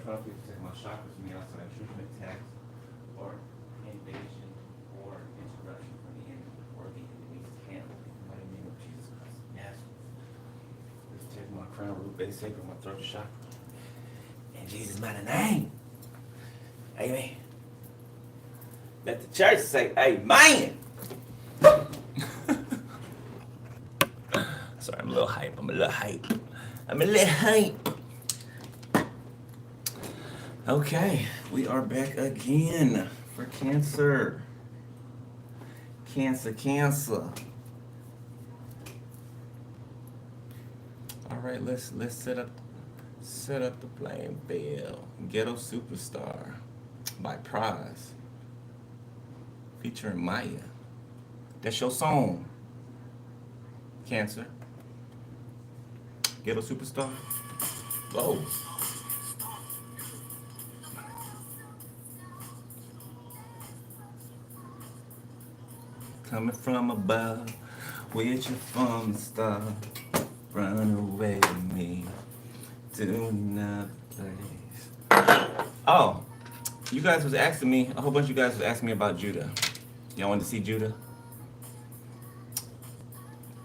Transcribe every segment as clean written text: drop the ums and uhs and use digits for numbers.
trying to protect my chakras from the outside intrusion, attacks, or invasion, or interruption from the enemy, or the enemy's camp. In the mighty name of Jesus Christ. Yes. Protect my crown, root, base, sacrum, my throat chakra. In Jesus' mighty name. Amen. Let the church say amen. Sorry, I'm a little hype. Okay, we are back again for Cancer. Cancer. All right, let's set up the playing field. Ghetto Superstar by Prize, featuring Maya. That's your song, Cancer. Ghetto Superstar. Whoa. Coming from above, with you from the start. Run away with me to another place. Oh, you guys was asking me, a whole bunch of you guys was asking me about Judah. Y'all want to see Judah?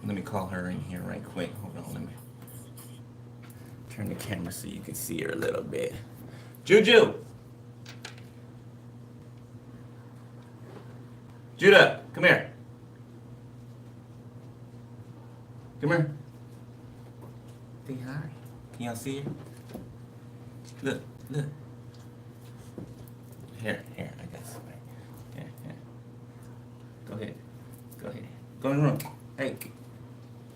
Let me call her in here right quick. Hold on, let me turn the camera so you can see her a little bit. Juju! Judah, come here. Come here. Say hi. Can y'all see her? Look. Here, I got something. Here. Go ahead. Go in the room. Hey,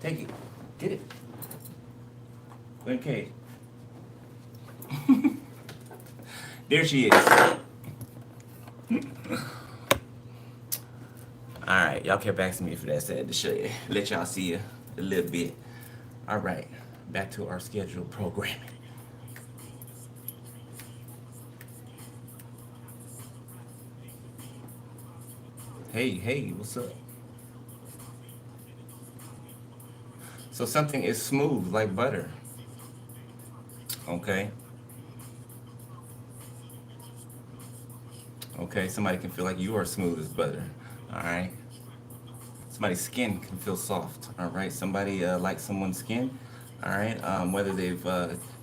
take it. Get it. Go in the cage. There she is. Alright, y'all kept asking me for that, so I had to show you. Let y'all see you a little bit. Alright, back to our scheduled programming. Hey, what's up? So something is smooth like butter. Okay, somebody can feel like you are smooth as butter. Alright. Somebody's skin can feel soft. Alright. Somebody likes someone's skin. Alright. Whether they've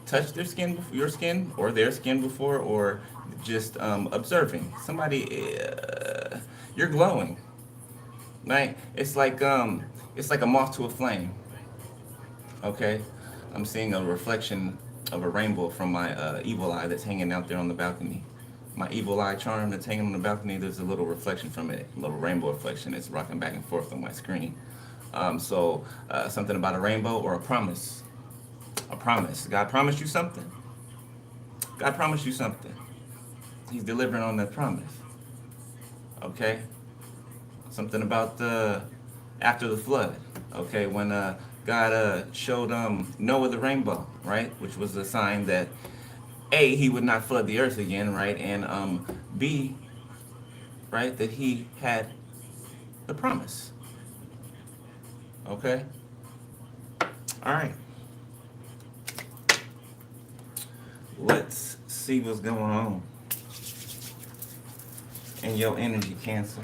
touched their skin, your skin, or their skin before, or just observing. Somebody, you're glowing. Right? It's like a moth to a flame. Okay? I'm seeing a reflection of a rainbow from my evil eye that's hanging out there on the balcony. My evil eye charm that's hanging on the balcony, there's a little reflection from it, a little rainbow reflection. It's rocking back and forth on my screen. So something about a rainbow or a promise. A promise. God promised you something. God promised you something. He's delivering on that promise. Okay? Something about after the flood. Okay? When God showed Noah the rainbow, right? Which was a sign that A, he would not flood the earth again, right? And B, right, that he had the promise. Okay? All right. Let's see what's going on in your energy, Cancer.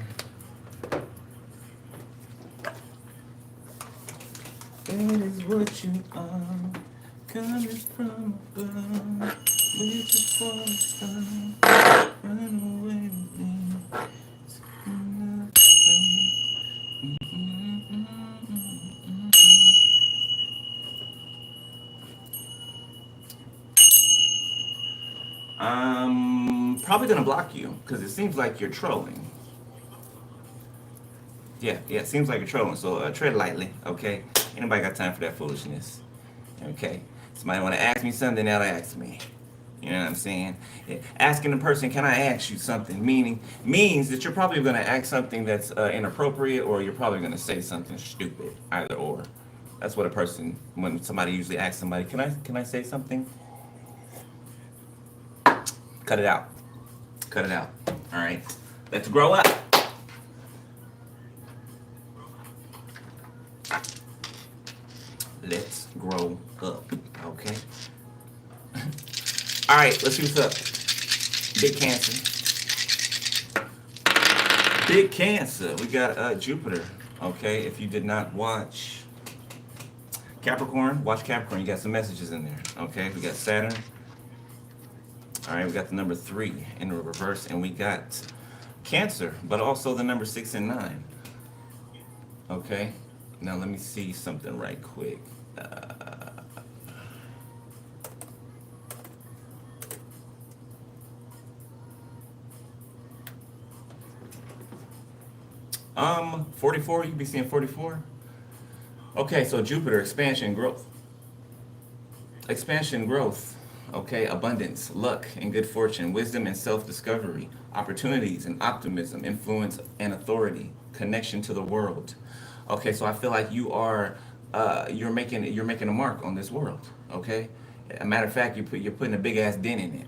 That is what you are, coming from above. With you for the sun, run away with me. I'm probably gonna block you because it seems like you're trolling. Yeah, it seems like you're trolling. So tread lightly, okay? Anybody got time for that foolishness? Okay. Somebody want to ask me something, they'll ask me. You know what I'm saying? Asking the person, can I ask you something, means that you're probably going to ask something that's inappropriate, or you're probably going to say something stupid, either or. That's what a person, when somebody usually asks somebody, can I say something? Cut it out. All right. Let's grow up. Let's grow up. Okay. All right, let's see what's up. Big Cancer. Big Cancer. We got Jupiter. Okay, if you did not watch Capricorn, watch Capricorn. You got some messages in there. Okay, we got Saturn. All right, we got the number 3 in the reverse, and we got Cancer, but also the number 6 and 9. Okay, now let me see something right quick. 44, you can be seeing 44. Okay, so Jupiter, expansion, growth. Expansion, growth. Okay, abundance, luck, and good fortune, wisdom and self-discovery, opportunities and optimism, influence and authority, connection to the world. Okay, so I feel like you are, you're making a mark on this world. Okay, a matter of fact, you're putting a big ass dent in it.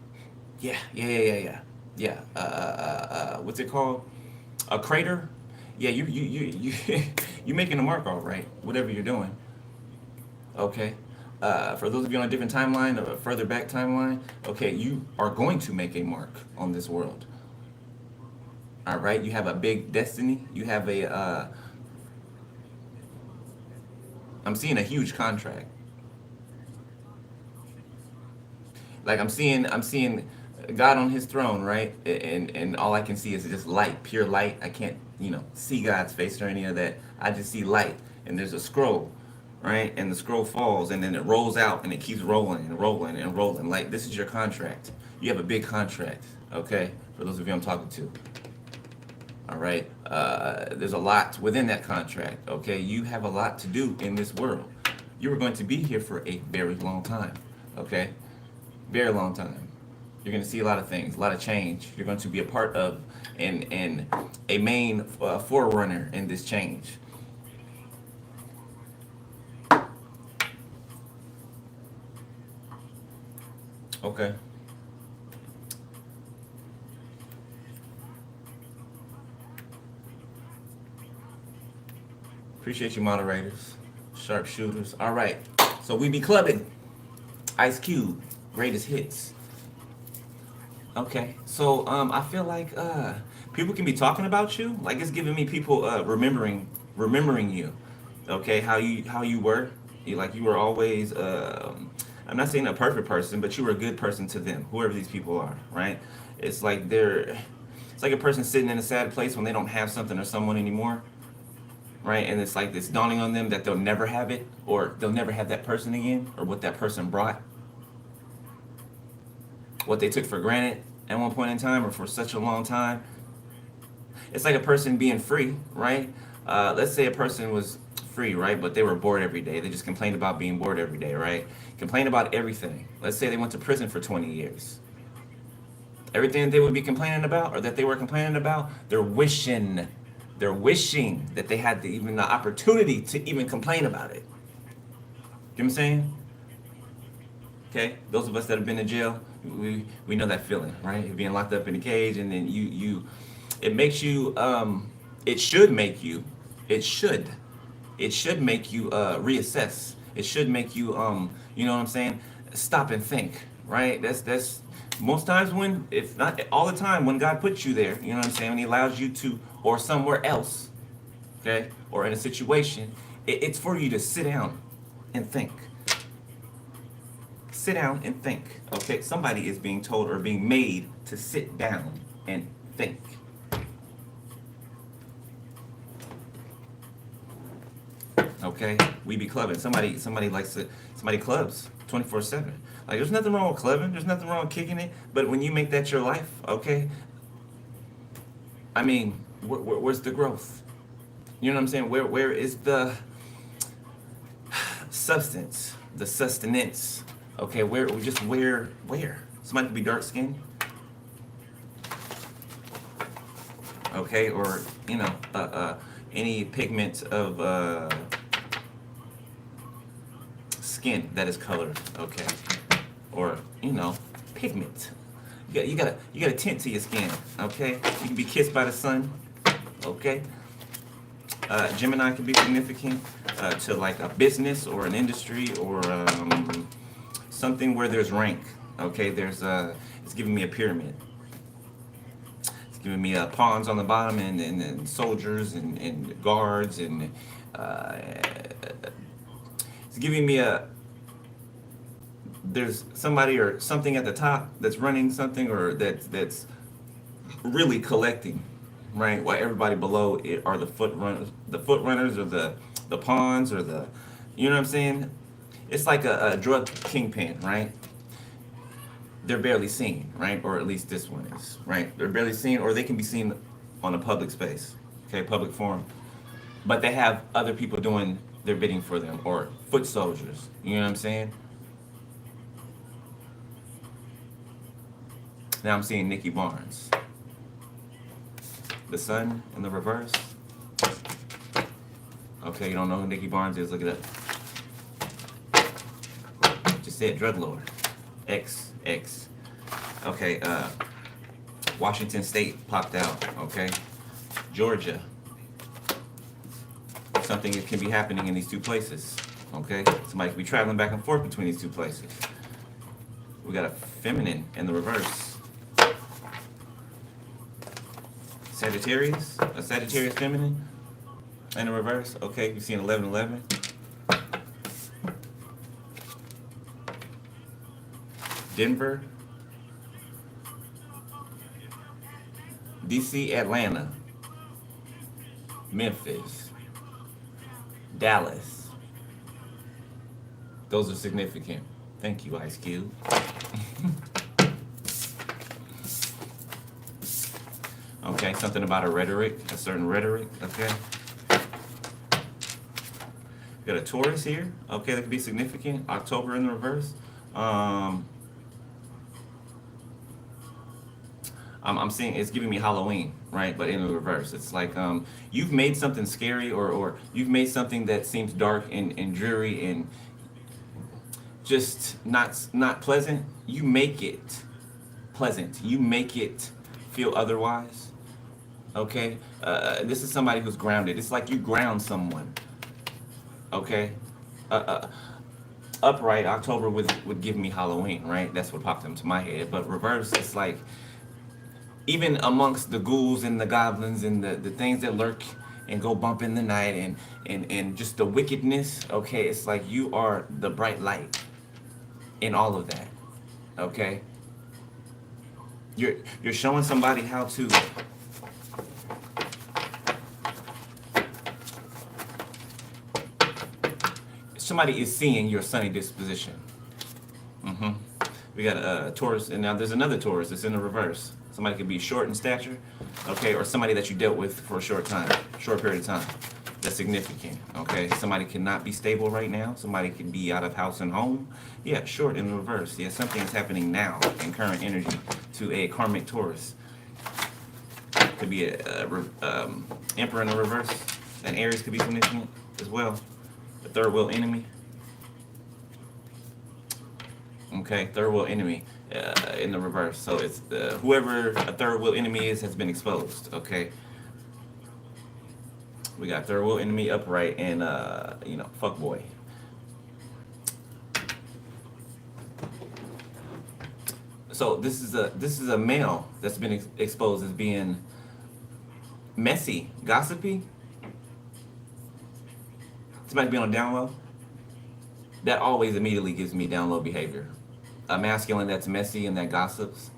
Yeah. What's it called? A crater? Yeah, you making a mark, all right. Whatever you're doing. Okay. For those of you on a different timeline or a further back timeline, okay, you are going to make a mark on this world. All right. You have a big destiny. You have a. I'm seeing a huge contract. Like I'm seeing God on his throne, right? And all I can see is just light, pure light. I can't, see God's face or any of that. I just see light, and there's a scroll, right? And the scroll falls, and then it rolls out, and it keeps rolling and rolling and rolling. Like, this is your contract. You have a big contract, okay? For those of you I'm talking to. All right? There's a lot within that contract, okay? You have a lot to do in this world. You are going to be here for a very long time, okay? Very long time. You're going to see a lot of things, a lot of change. You're going to be a part of and a main forerunner in this change. Okay. Appreciate you, moderators, sharpshooters. All right. So we be clubbing. Ice Cube, greatest hits. Okay, so I feel like people can be talking about you, like it's giving me people remembering you. Okay, how you were, you were always. I'm not saying a perfect person, but you were a good person to them, whoever these people are, right? It's like it's like a person sitting in a sad place when they don't have something or someone anymore, right? And it's like it's dawning on them that they'll never have it, or they'll never have that person again, or what that person brought. What they took for granted at one point in time or for such a long time. It's like a person being free, right? Let's say a person was free, right? But they were bored every day. They just complained about being bored every day, right? Complain about everything. Let's say they went to prison for 20 years. Everything they would be complaining about or that they were complaining about, they're wishing that they had even the opportunity to even complain about it. You know what I'm saying? Okay, those of us that have been in jail, we know that feeling, right? You're being locked up in a cage, and then it makes you, it should make you reassess. It should make you, you know what I'm saying? Stop and think, right? That's most times when, if not all the time, when God puts you there, you know what I'm saying? When He allows you to, or somewhere else, okay, or in a situation, it's for you to sit down and think. Sit down and think. Okay, somebody is being told or being made to sit down and think. Okay, we be clubbing. Somebody clubs 24/7. Like, there's nothing wrong with clubbing. There's nothing wrong with kicking it. But when you make that your life, okay, I mean, where's the growth? You know what I'm saying? Where is the substance, the sustenance? Okay, where somebody could be dark skinned, okay, or any pigment of skin that is colored, okay, or pigment. You got a tint to your skin, okay. You can be kissed by the sun, okay. Gemini can be significant to like a business or an industry or something where there's rank, Okay, it's giving me a pyramid. It's giving me pawns on the bottom and soldiers and guards and uh, it's giving me there's somebody or something at the top that's running something or that's really collecting, right? While everybody below it are the foot runners or the pawns or the, you know what I'm saying? It's like a drug kingpin, right? They're barely seen, right? Or at least this one is, right? They're barely seen, or they can be seen on a public space, okay, public forum. But they have other people doing their bidding for them, or foot soldiers. You know what I'm saying? Now I'm seeing Nikki Barnes. The sun in the reverse. Okay, you don't know who Nikki Barnes is? Look it up. Just said drug lord. X. Okay, Washington State popped out. Okay, Georgia. Something can be happening in these two places. Okay, somebody could be traveling back and forth between these two places. We got a feminine in the reverse. Sagittarius, a Sagittarius feminine in the reverse. Okay, you've seen 1111. Denver, DC, Atlanta, Memphis, Dallas. Those are significant. Thank you, Ice Cube. Okay, something about a rhetoric, a certain rhetoric, okay. Got a Taurus here, okay, that could be significant. October in the reverse. I'm seeing it's giving me Halloween, right? But in the reverse. It's like you've made something scary or you've made something that seems dark and dreary and just not pleasant. You make it pleasant. You make it feel otherwise. Okay? This is somebody who's grounded. It's like you ground someone. Okay? Upright, October would give me Halloween, right? That's what popped into my head. But reverse, it's like even amongst the ghouls and the goblins and the things that lurk and go bump in the night and just the wickedness, okay, it's like you are the bright light in all of that. Okay? You're showing somebody how to somebody is seeing your sunny disposition. We got a Taurus, and now there's another Taurus that's in the reverse. Somebody could be short in stature, okay, or somebody that you dealt with for a short period of time. That's significant, okay? Somebody cannot be stable right now. Somebody can be out of house and home. Yeah, short in the reverse. Yeah, something is happening now in current energy to a karmic Taurus. Could be a Emperor in the reverse. And Aries could be significant as well. The third wheel enemy. Okay, third wheel enemy in the reverse. So it's whoever a third wheel enemy is has been exposed. Okay. We got third wheel enemy upright and fuck boy. So this is a male that's been exposed as being messy, gossipy. Somebody be on a down low. That always immediately gives me down low behavior. A masculine that's messy and that gossips,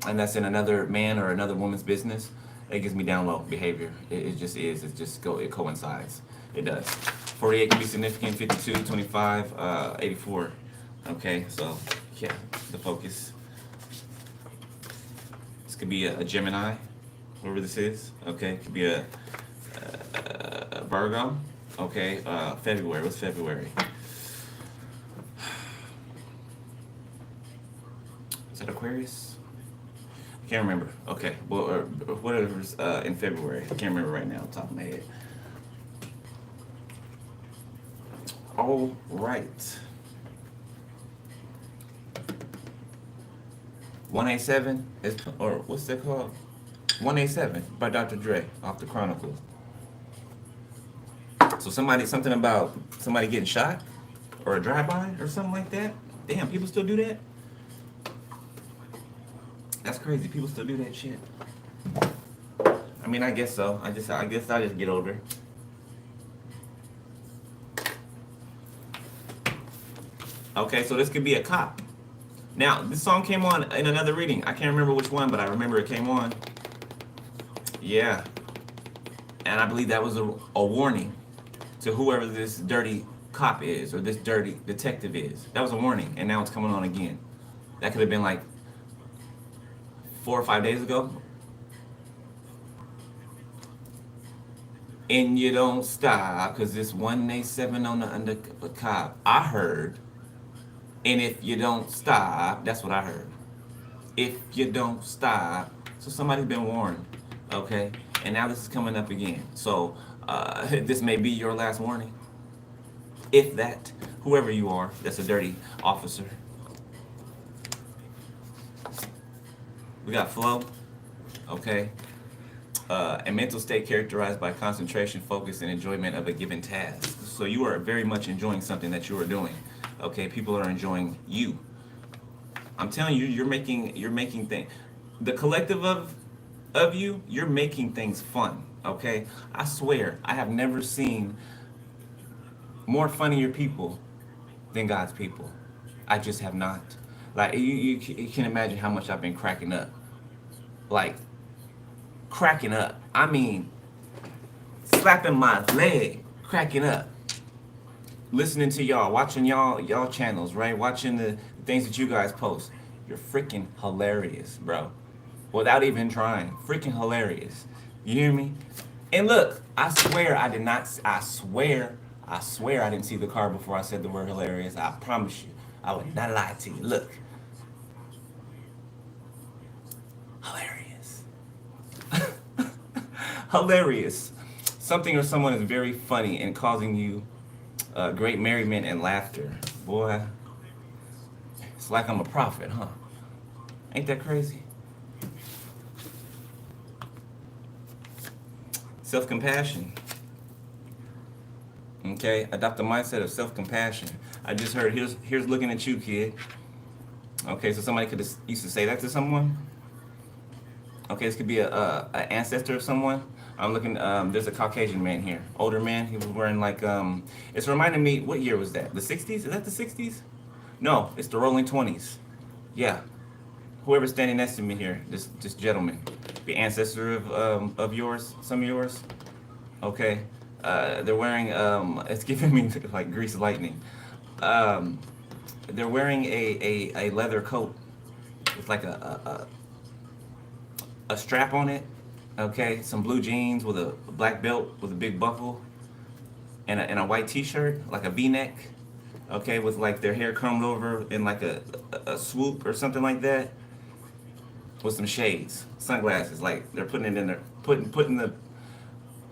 and that's in another man or another woman's business, it gives me down low behavior. It just is. It coincides. It does. 48 can be significant. 52, 25, 84. Okay, so yeah, the focus. This could be a Gemini, whoever this is. Okay, it could be a Virgo. Okay, February. What's February? Is that Aquarius? I can't remember. Okay, well, or whatever's in February. I can't remember right now, off the top of my head. All right. 187 is, or what's that called? 187 by Dr. Dre off the Chronicles. So something about somebody getting shot or a drive-by or something like that. Damn, people still do that? That's crazy. People still do that shit. I mean, I guess so. I guess I just get older. Okay, so this could be a cop. Now, this song came on in another reading. I can't remember which one, but I remember it came on. Yeah. And I believe that was a warning to whoever this dirty cop is or this dirty detective is. That was a warning, and now it's coming on again. That could have been like 4 or 5 days ago. And you don't stop, because it's 187 on the undercover cop. I heard. And if you don't stop, that's what I heard. If you don't stop. So somebody's been warned, okay? And now this is coming up again. So this may be your last warning. If that, whoever you are, that's a dirty officer. We got flow, okay? A mental state characterized by concentration, focus, and enjoyment of a given task. So you are very much enjoying something that you are doing. Okay, people are enjoying you. I'm telling you, you're making things. The collective of you, you're making things fun. Okay, I swear, I have never seen more funnier people than God's people. I just have not. Like you can imagine how much I've been cracking up. Like cracking up. I mean, slapping my leg, cracking up. Listening to y'all, watching y'all channels, right? Watching the things that you guys post. You're freaking hilarious, bro. Without even trying. Freaking hilarious. You hear me? And look, I swear I did not, I swear I didn't see the car before I said the word hilarious. I promise you. I would not lie to you. Look. Hilarious. Hilarious. Something or someone is very funny and causing you great merriment and laughter. Boy, it's like I'm a prophet, huh? Ain't that crazy? Self-compassion. Okay, adopt a mindset of self-compassion. I just heard, here's looking at you, kid. Okay, so somebody could used to say that to someone. Okay, this could be a ancestor of someone. I'm looking, there's a Caucasian man here, older man. He was wearing like, it's reminding me, what year was that? The 60s? Is that the 60s? No, it's the roaring 20s. Yeah. Whoever's standing next to me here, this gentleman, the ancestor of yours, some of yours. Okay. They're wearing, it's giving me like grease lightning. They're wearing a leather coat with like a strap on it. Okay, some blue jeans with a black belt with a big buckle, and a white T-shirt, like a V-neck. Okay, with like their hair combed over in like a swoop or something like that, with some shades, sunglasses. Like they're putting it in their putting the,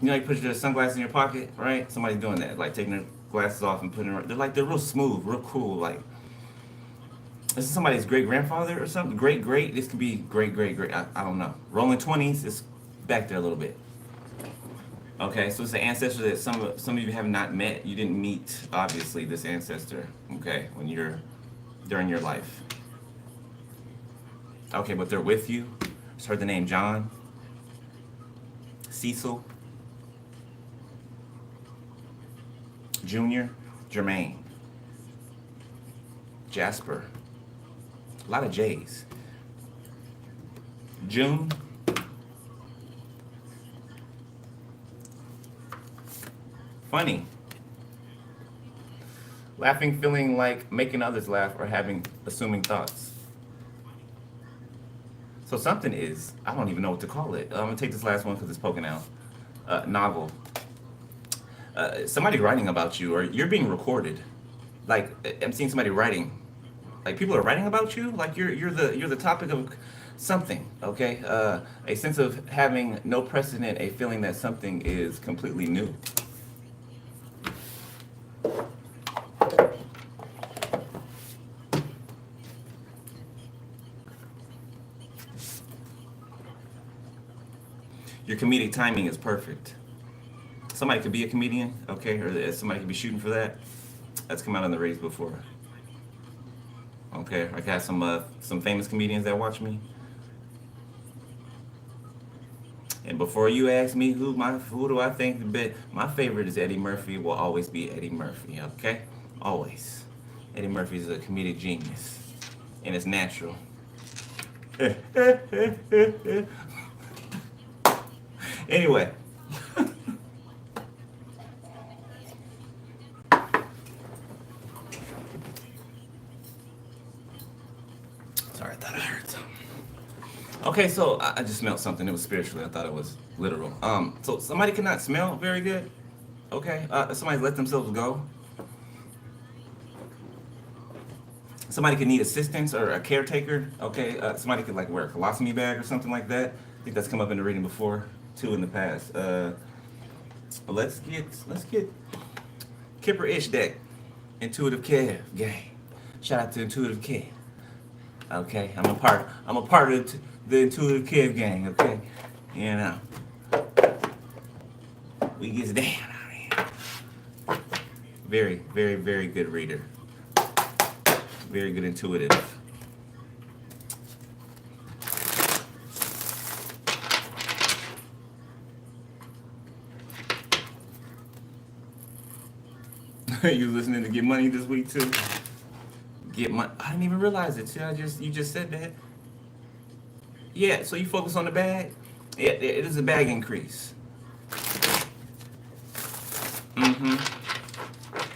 you know, you put your sunglasses in your pocket, right? Somebody's doing that, like taking their glasses off and putting it. They're real smooth, real cool. Like this is somebody's great grandfather or something. Great. This could be great. I don't know. Rolling 20s is back there a little bit. Okay, so it's an ancestor that some of you have not met. You didn't meet, obviously, this ancestor, okay, when you're during your life. Okay, but they're with you. Just heard the name John, Cecil, Junior, Jermaine, Jasper. A lot of J's. June. Funny. Laughing, feeling like making others laugh, or assuming thoughts. So something is, I don't even know what to call it. I'm gonna take this last one because it's poking out. Novel. Somebody writing about you, or you're being recorded. Like I'm seeing somebody writing. Like people are writing about you. Like you're the topic of something. Okay. A sense of having no precedent. A feeling that something is completely new. Your comedic timing is perfect. Somebody could be a comedian, okay, or somebody could be shooting for that. That's come out on the race before. Okay, I got some famous comedians that watch me. And before you ask me who do I think the best, my favorite is Eddie Murphy. Will always be Eddie Murphy. Okay, always. Eddie Murphy is a comedic genius, and it's natural. Anyway. Sorry, I thought I heard something. Okay, so I just smelled something. It was spiritually. I thought it was literal. So somebody cannot smell very good. Okay, somebody let themselves go. Somebody could need assistance or a caretaker. Okay, somebody could like wear a colostomy bag or something like that. I think that's come up in the reading before too in the past. Let's get Kipper Ish Deck, Intuitive Kev gang. Shout out to Intuitive Kev. Okay, I'm a part of the Intuitive Kev gang. Okay, you know, we gets down out here. Very, very, very good reader. Very good intuitive. You listening to Get Money this week too? Get money. I didn't even realize it. See, you just said that. Yeah. So you focus on the bag. Yeah, it is a bag increase. Mm-hmm.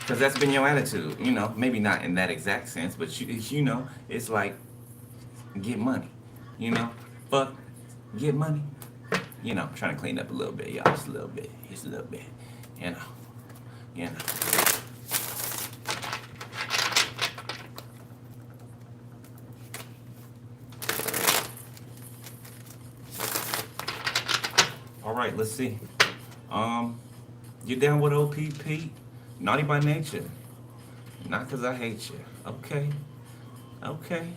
Because that's been your attitude, you know. Maybe not in that exact sense, but you know, it's like get money, you know. Fuck, get money. You know, I'm trying to clean up a little bit, y'all. Just a little bit. Just a little bit. You know. You know. All right, let's see. You down with OPP? Naughty by nature. Not because I hate you. Okay. Okay.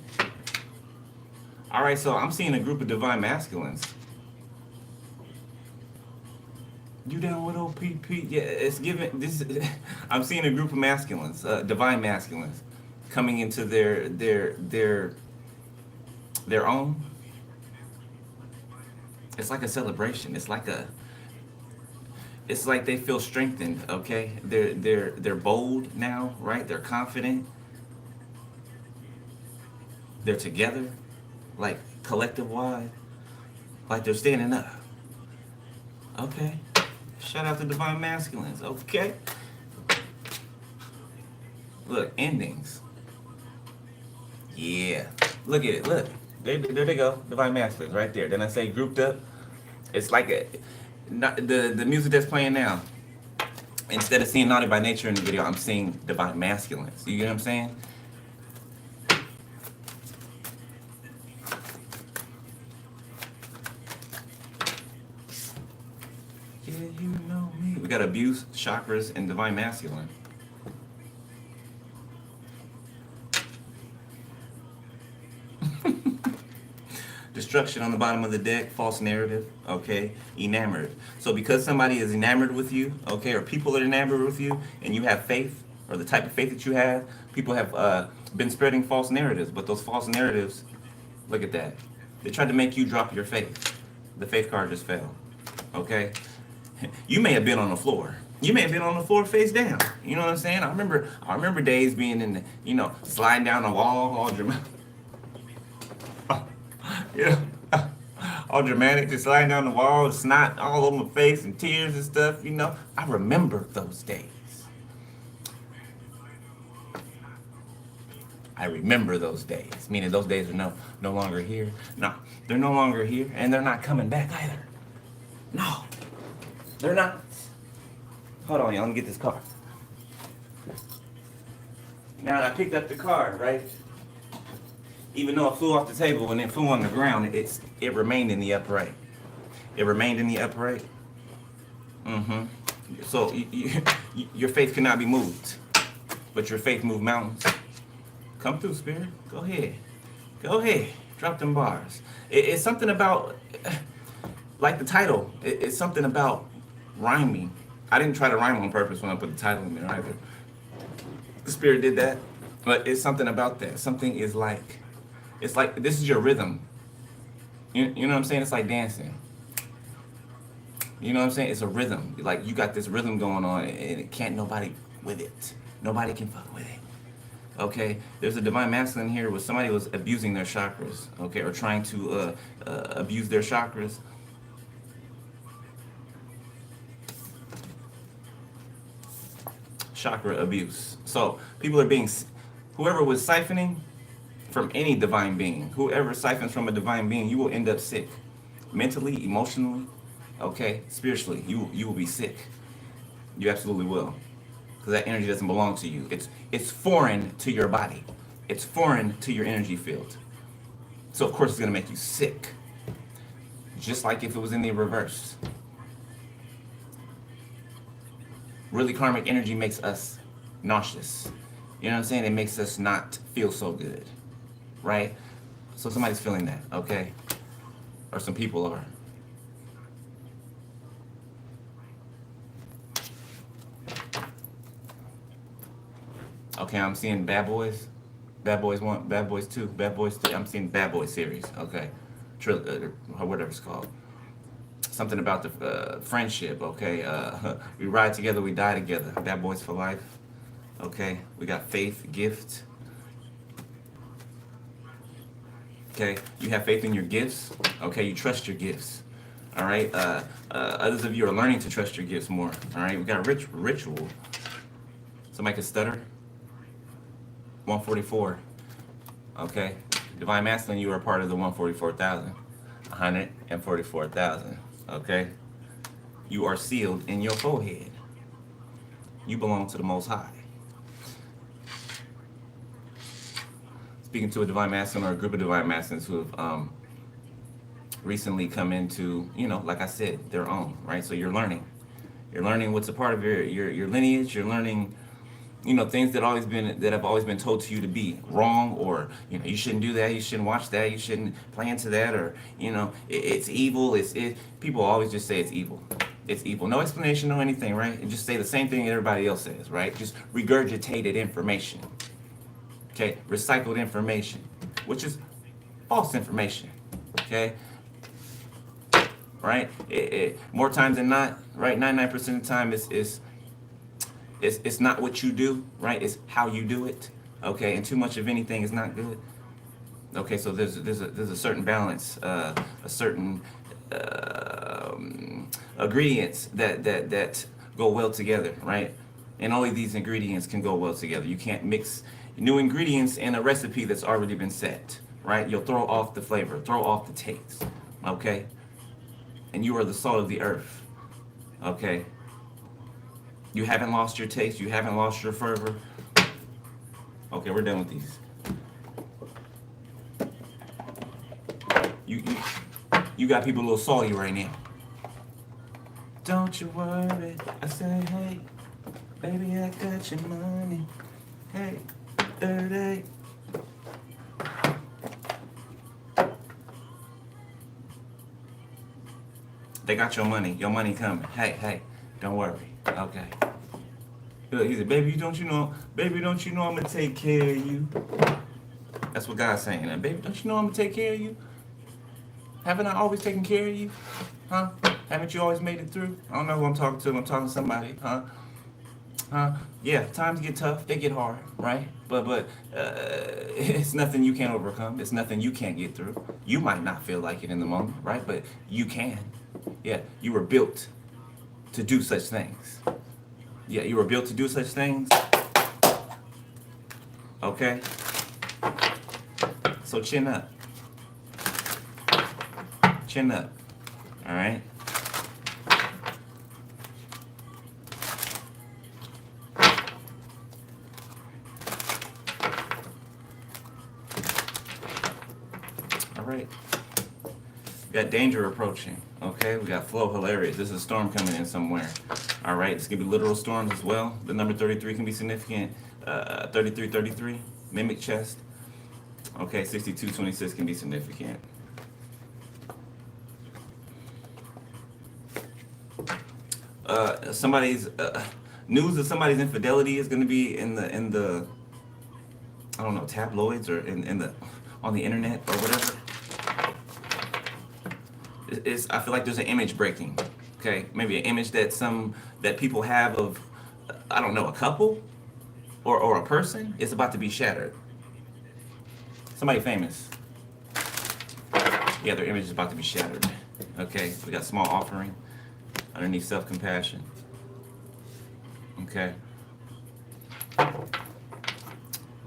All right, so I'm seeing a group of divine masculines. You down with OPP? Yeah, it's giving this. I'm seeing a group of masculines, divine masculines, coming into their own. It's like a celebration. It's like they feel strengthened. Okay, they're bold now, right? They're confident. They're together, like collective wide, like they're standing up. Okay. Shout out to divine masculines. Okay. Look, endings. Yeah. Look at it. Look. There they go. Divine masculines right there. Then I say grouped up. It's like the music that's playing now. Instead of seeing naughty by nature in the video, I'm seeing divine masculines. You get what I'm saying? Yeah, you know me. We got abuse, chakras, and divine masculine. Destruction on the bottom of the deck, false narrative, okay, enamored. So because somebody is enamored with you, okay, or people are enamored with you, and you have faith, or the type of faith that you have, people have been spreading false narratives, but those false narratives, look at that. They tried to make you drop your faith. The faith card just fell, okay? You may have been on the floor. You may have been on the floor face down. You know what I'm saying? I remember days being in the, sliding down the wall, all dramatic. All dramatic, just sliding down the wall, snot all over my face and tears and stuff, I remember those days. I remember those days, meaning those days are no longer here. No, they're no longer here, and they're not coming back either. No, they're not. Hold on, y'all, let me get this card. Now I picked up the card, right? Even though it flew off the table and it flew on the ground, it remained in the upright. It remained in the upright. Mm-hmm. So your faith cannot be moved, but your faith moved mountains. Come through, Spirit. Go ahead. Go ahead. Drop them bars. It's something about, like the title, it's something about rhyming. I didn't try to rhyme on purpose when I put the title in there either. The Spirit did that. But it's something about that. Something is like, it's like this is your rhythm. You know what I'm saying? It's like dancing. You know what I'm saying? It's a rhythm. Like you got this rhythm going on, and it can't nobody with it. Nobody can fuck with it. Okay, there's a divine masculine here where somebody was abusing their chakras, okay, or trying to abuse their chakras. Chakra abuse. So people are being, whoever was siphoning from any divine being, whoever siphons from a divine being, you will end up sick, mentally, emotionally, okay, spiritually. You will be sick. You absolutely will, because that energy doesn't belong to you. It's foreign to your body. It's foreign to your energy field. So of course it's gonna make you sick, just like if it was in the reverse. Really karmic energy makes us nauseous. You know what I'm saying? It makes us not feel so good, right? So somebody's feeling that, okay? Or some people are. Okay, I'm seeing Bad Boys. Bad Boys 1, Bad Boys 2, Bad Boys 3. I'm seeing Bad Boys series, okay? Whatever it's called. Something about the friendship, okay? We ride together, we die together. Bad Boys for life, okay? We got faith, gift. Okay, you have faith in your gifts. Okay, you trust your gifts. All right. Others of you are learning to trust your gifts more. All right. We got ritual. Somebody could stutter. 144. Okay. Divine masculine, you are part of the 144,000. 144,000. Okay. You are sealed in your forehead. You belong to the Most High. Speaking to a divine masculine or a group of divine masculines who have recently come into, like I said, their own, right? So you're learning. You're learning what's a part of your lineage. You're learning, things that have always been told to you to be wrong, or you shouldn't do that, you shouldn't watch that, you shouldn't play into that, or it's evil. People always just say it's evil. It's evil. No explanation, no anything, right? And just say the same thing everybody else says, right? Just regurgitated information. Okay, recycled information, which is false information. Okay, right? More times than not, right? 99% of the time, it's not what you do, right? It's how you do it. Okay, and too much of anything is not good. Okay, so there's a certain balance, a certain ingredients that go well together, right? And only these ingredients can go well together. You can't mix new ingredients in a recipe that's already been set, right? You'll throw off the flavor, throw off the taste, okay? And you are the salt of the earth, okay? You haven't lost your taste, you haven't lost your fervor. Okay, we're done with these. You got people a little salty right now. Don't you worry, I say, hey, baby, I got your money. Hey, 30. They got your money coming. Hey, don't worry. Okay. He said, baby, don't you know I'm gonna take care of you? That's what God's saying. And baby, don't you know I'm gonna take care of you? Haven't I always taken care of you? Huh? Haven't you always made it through? I don't know who I'm talking to. I'm talking to somebody, huh? Yeah, times get tough, they get hard, right? But it's nothing you can't overcome. It's nothing you can't get through. You might not feel like it in the moment, right? But you can. Yeah, you were built to do such things. Yeah, you were built to do such things. Okay? So chin up. Chin up. All right? Right. We got danger approaching. Okay, we got flow hilarious. There's a storm coming in somewhere. All right, this could be literal storms as well. The number 33 can be significant. 3333, mimic chest. Okay, 6226 can be significant. Somebody's news of somebody's infidelity is going to be in the I don't know, tabloids or in the on the internet or whatever. I feel like there's an image breaking. Okay, maybe an image that people have of, I don't know, a couple or a person is about to be shattered. Somebody famous. Yeah, their image is about to be shattered. Okay, we got small offering underneath self-compassion. Okay. But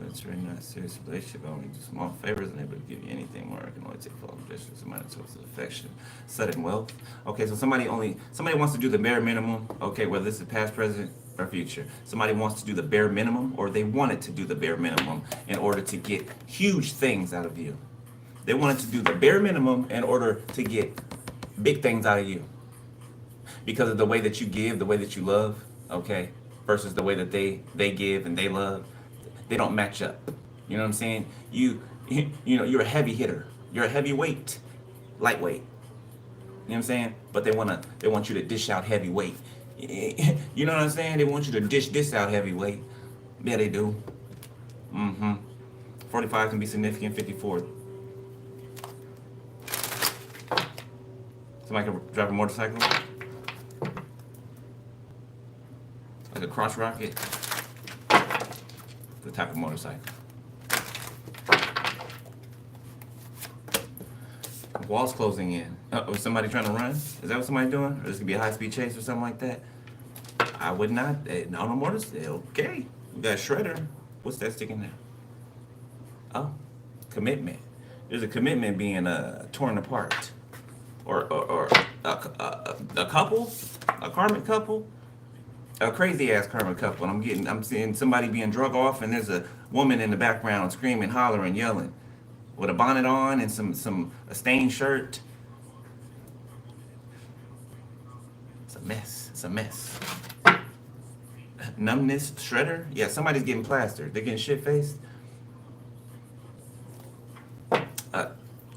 it's really not a serious relationship. I only do small favors and able to give you anything more. I can only take full obligation. Somebody towards affection, sudden wealth. Okay, so somebody wants to do the bare minimum. Okay, whether this is past, present, or future. Somebody wants to do the bare minimum, or they wanted to do the bare minimum in order to get huge things out of you. They wanted to do the bare minimum in order to get big things out of you. Because of the way that you give, the way that you love, okay, versus the way that they give and they love, they don't match up. You know what I'm saying? You're a heavy hitter. You're a heavyweight, lightweight. You know what I'm saying? But they want you to dish out heavyweight. You know what I'm saying? They want you to dish this out heavyweight. Yeah, they do. 45 can be significant. 54. Somebody can drive a motorcycle, like a cross rocket. The type of motorcycle. Walls closing in. Was somebody trying to run? Is that what somebody's doing? Or this could be a high-speed chase or something like that? I would not. On a motorcycle. Okay. We got a shredder. What's that sticking there? Oh, commitment. There's a commitment being torn apart. Or a couple, a karmic couple, a crazy ass karmic couple. And I'm seeing somebody being drug off, and there's a woman in the background screaming, hollering, yelling, with a bonnet on and a stained shirt. It's a mess. It's a mess. Numbness, shredder. Yeah, somebody's getting plastered. They're getting shit faced.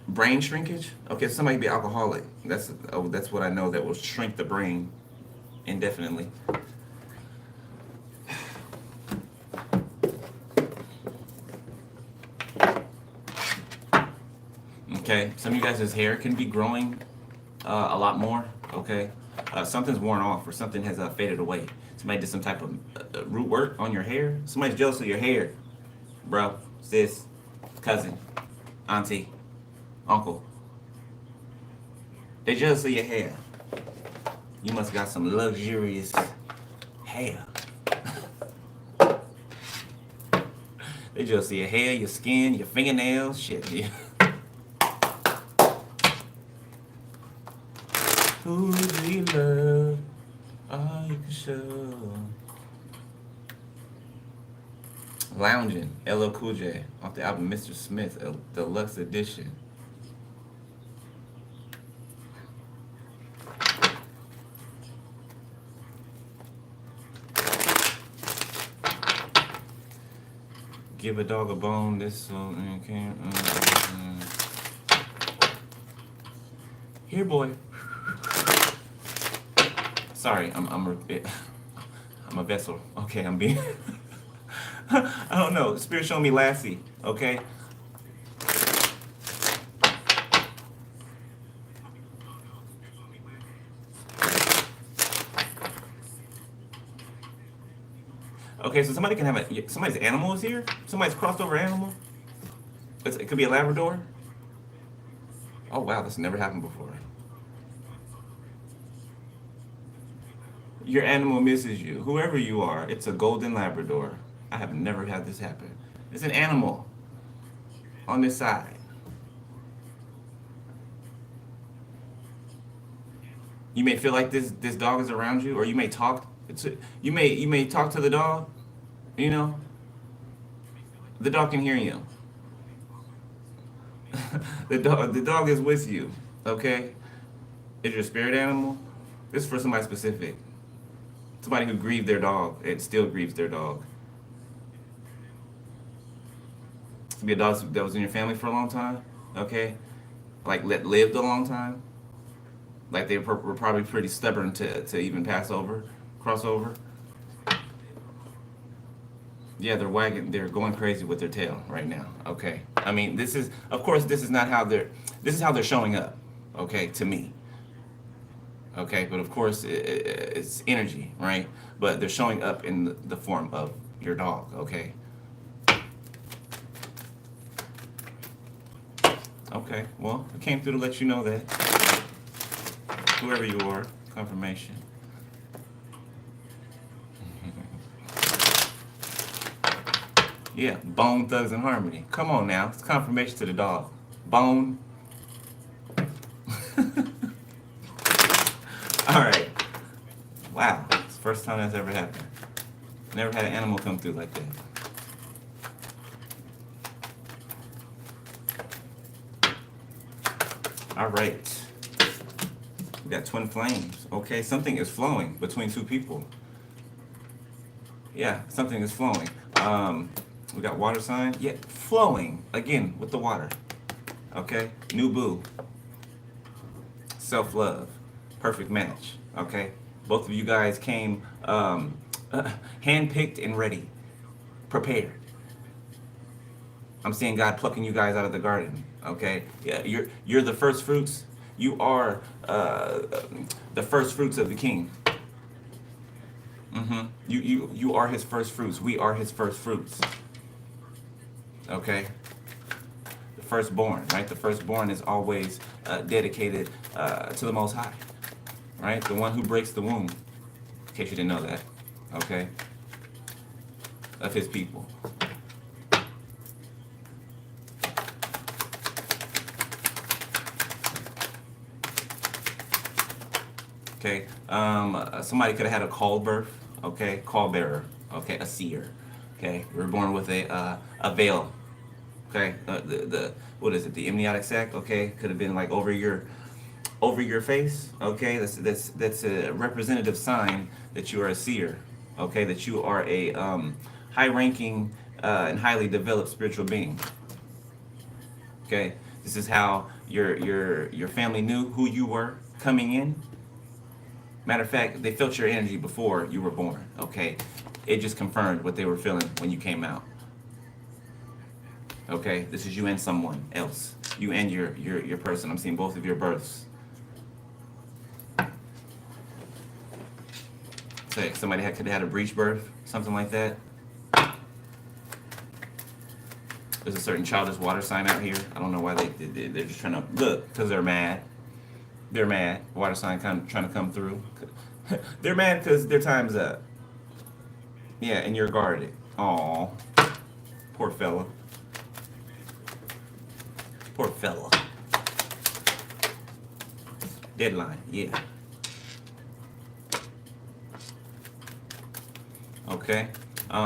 Brain shrinkage. Okay, somebody be alcoholic. That's what I know that will shrink the brain indefinitely. Okay, some of you guys' hair can be growing a lot more. Okay, something's worn off or something has faded away. Somebody did some type of root work on your hair. Somebody's jealous of your hair, bro, sis, cousin, auntie, uncle. They jealous of your hair. You must got some luxurious hair. They jealous of your hair, your skin, your fingernails, shit. Yeah. Who do you love? All you can show. Lounging, LL Cool J, off the album Mr. Smith, a deluxe edition. Give a dog a bone, this song can't. Here, boy. Sorry, I'm a vessel. Okay, I'm being. I don't know. Spirit showed me Lassie. Okay. Okay, so somebody can have somebody's animal is here. Somebody's crossed over animal. It could be a Labrador. Oh wow, this never happened before. Your animal misses you. Whoever you are, it's a golden Labrador. I have never had this happen. It's an animal on this side. You may feel like this dog is around you, or you may talk. You may talk to the dog. You know, the dog can hear you. The dog is with you. Okay, is your spirit animal? This is for somebody specific. Somebody who grieved their dog and still grieves their dog. It could be a dog that was in your family for a long time. Okay, like lived a long time. Like they were probably pretty stubborn to even cross over. Yeah, they're going crazy with their tail right now. Okay. I mean, this is, of course, this is not how this is how they're showing up. Okay, to me. Okay, but of course, it's energy, right? But they're showing up in the form of your dog. Okay. Okay. Well, I came through to let you know that whoever you are, confirmation. Yeah, Bone Thugs and Harmony. Come on now, it's confirmation to the dog. Bone. All right. Wow, it's the first time that's ever happened. Never had an animal come through like that. All right. We got twin flames. Okay, something is flowing between two people. Yeah, something is flowing. We got water sign. Yeah, flowing again with the water. Okay, new boo. Self-love. Perfect match. Okay, both of you guys came handpicked and ready, prepared. I'm seeing God plucking you guys out of the garden. Okay, yeah, you're the first fruits. You are the first fruits of the King. You are His first fruits. We are His first fruits. Okay. The firstborn, right? The firstborn is always dedicated to the Most High, right? The one who breaks the womb, in case you didn't know that, okay? Of His people. Okay. Somebody could have had a call birth, okay? Call bearer, okay? A seer, okay? We were born with a veil. Okay, the what is it? The amniotic sac. Okay, could have been like over your face. Okay, that's a representative sign that you are a seer. Okay, that you are a high-ranking and highly developed spiritual being. Okay, this is how your family knew who you were coming in. Matter of fact, they felt your energy before you were born. Okay, it just confirmed what they were feeling when you came out. Okay, this is you and someone else. You and your person. I'm seeing both of your births. Say somebody could have had a breech birth, something like that. There's a certain childish water sign out here. I don't know why they're just trying to look, because they're mad. They're mad. Water sign trying to come through. They're mad because their time's up. Yeah, and you're guarded. Aw, poor fella. Poor fella. Deadline, yeah. Okay.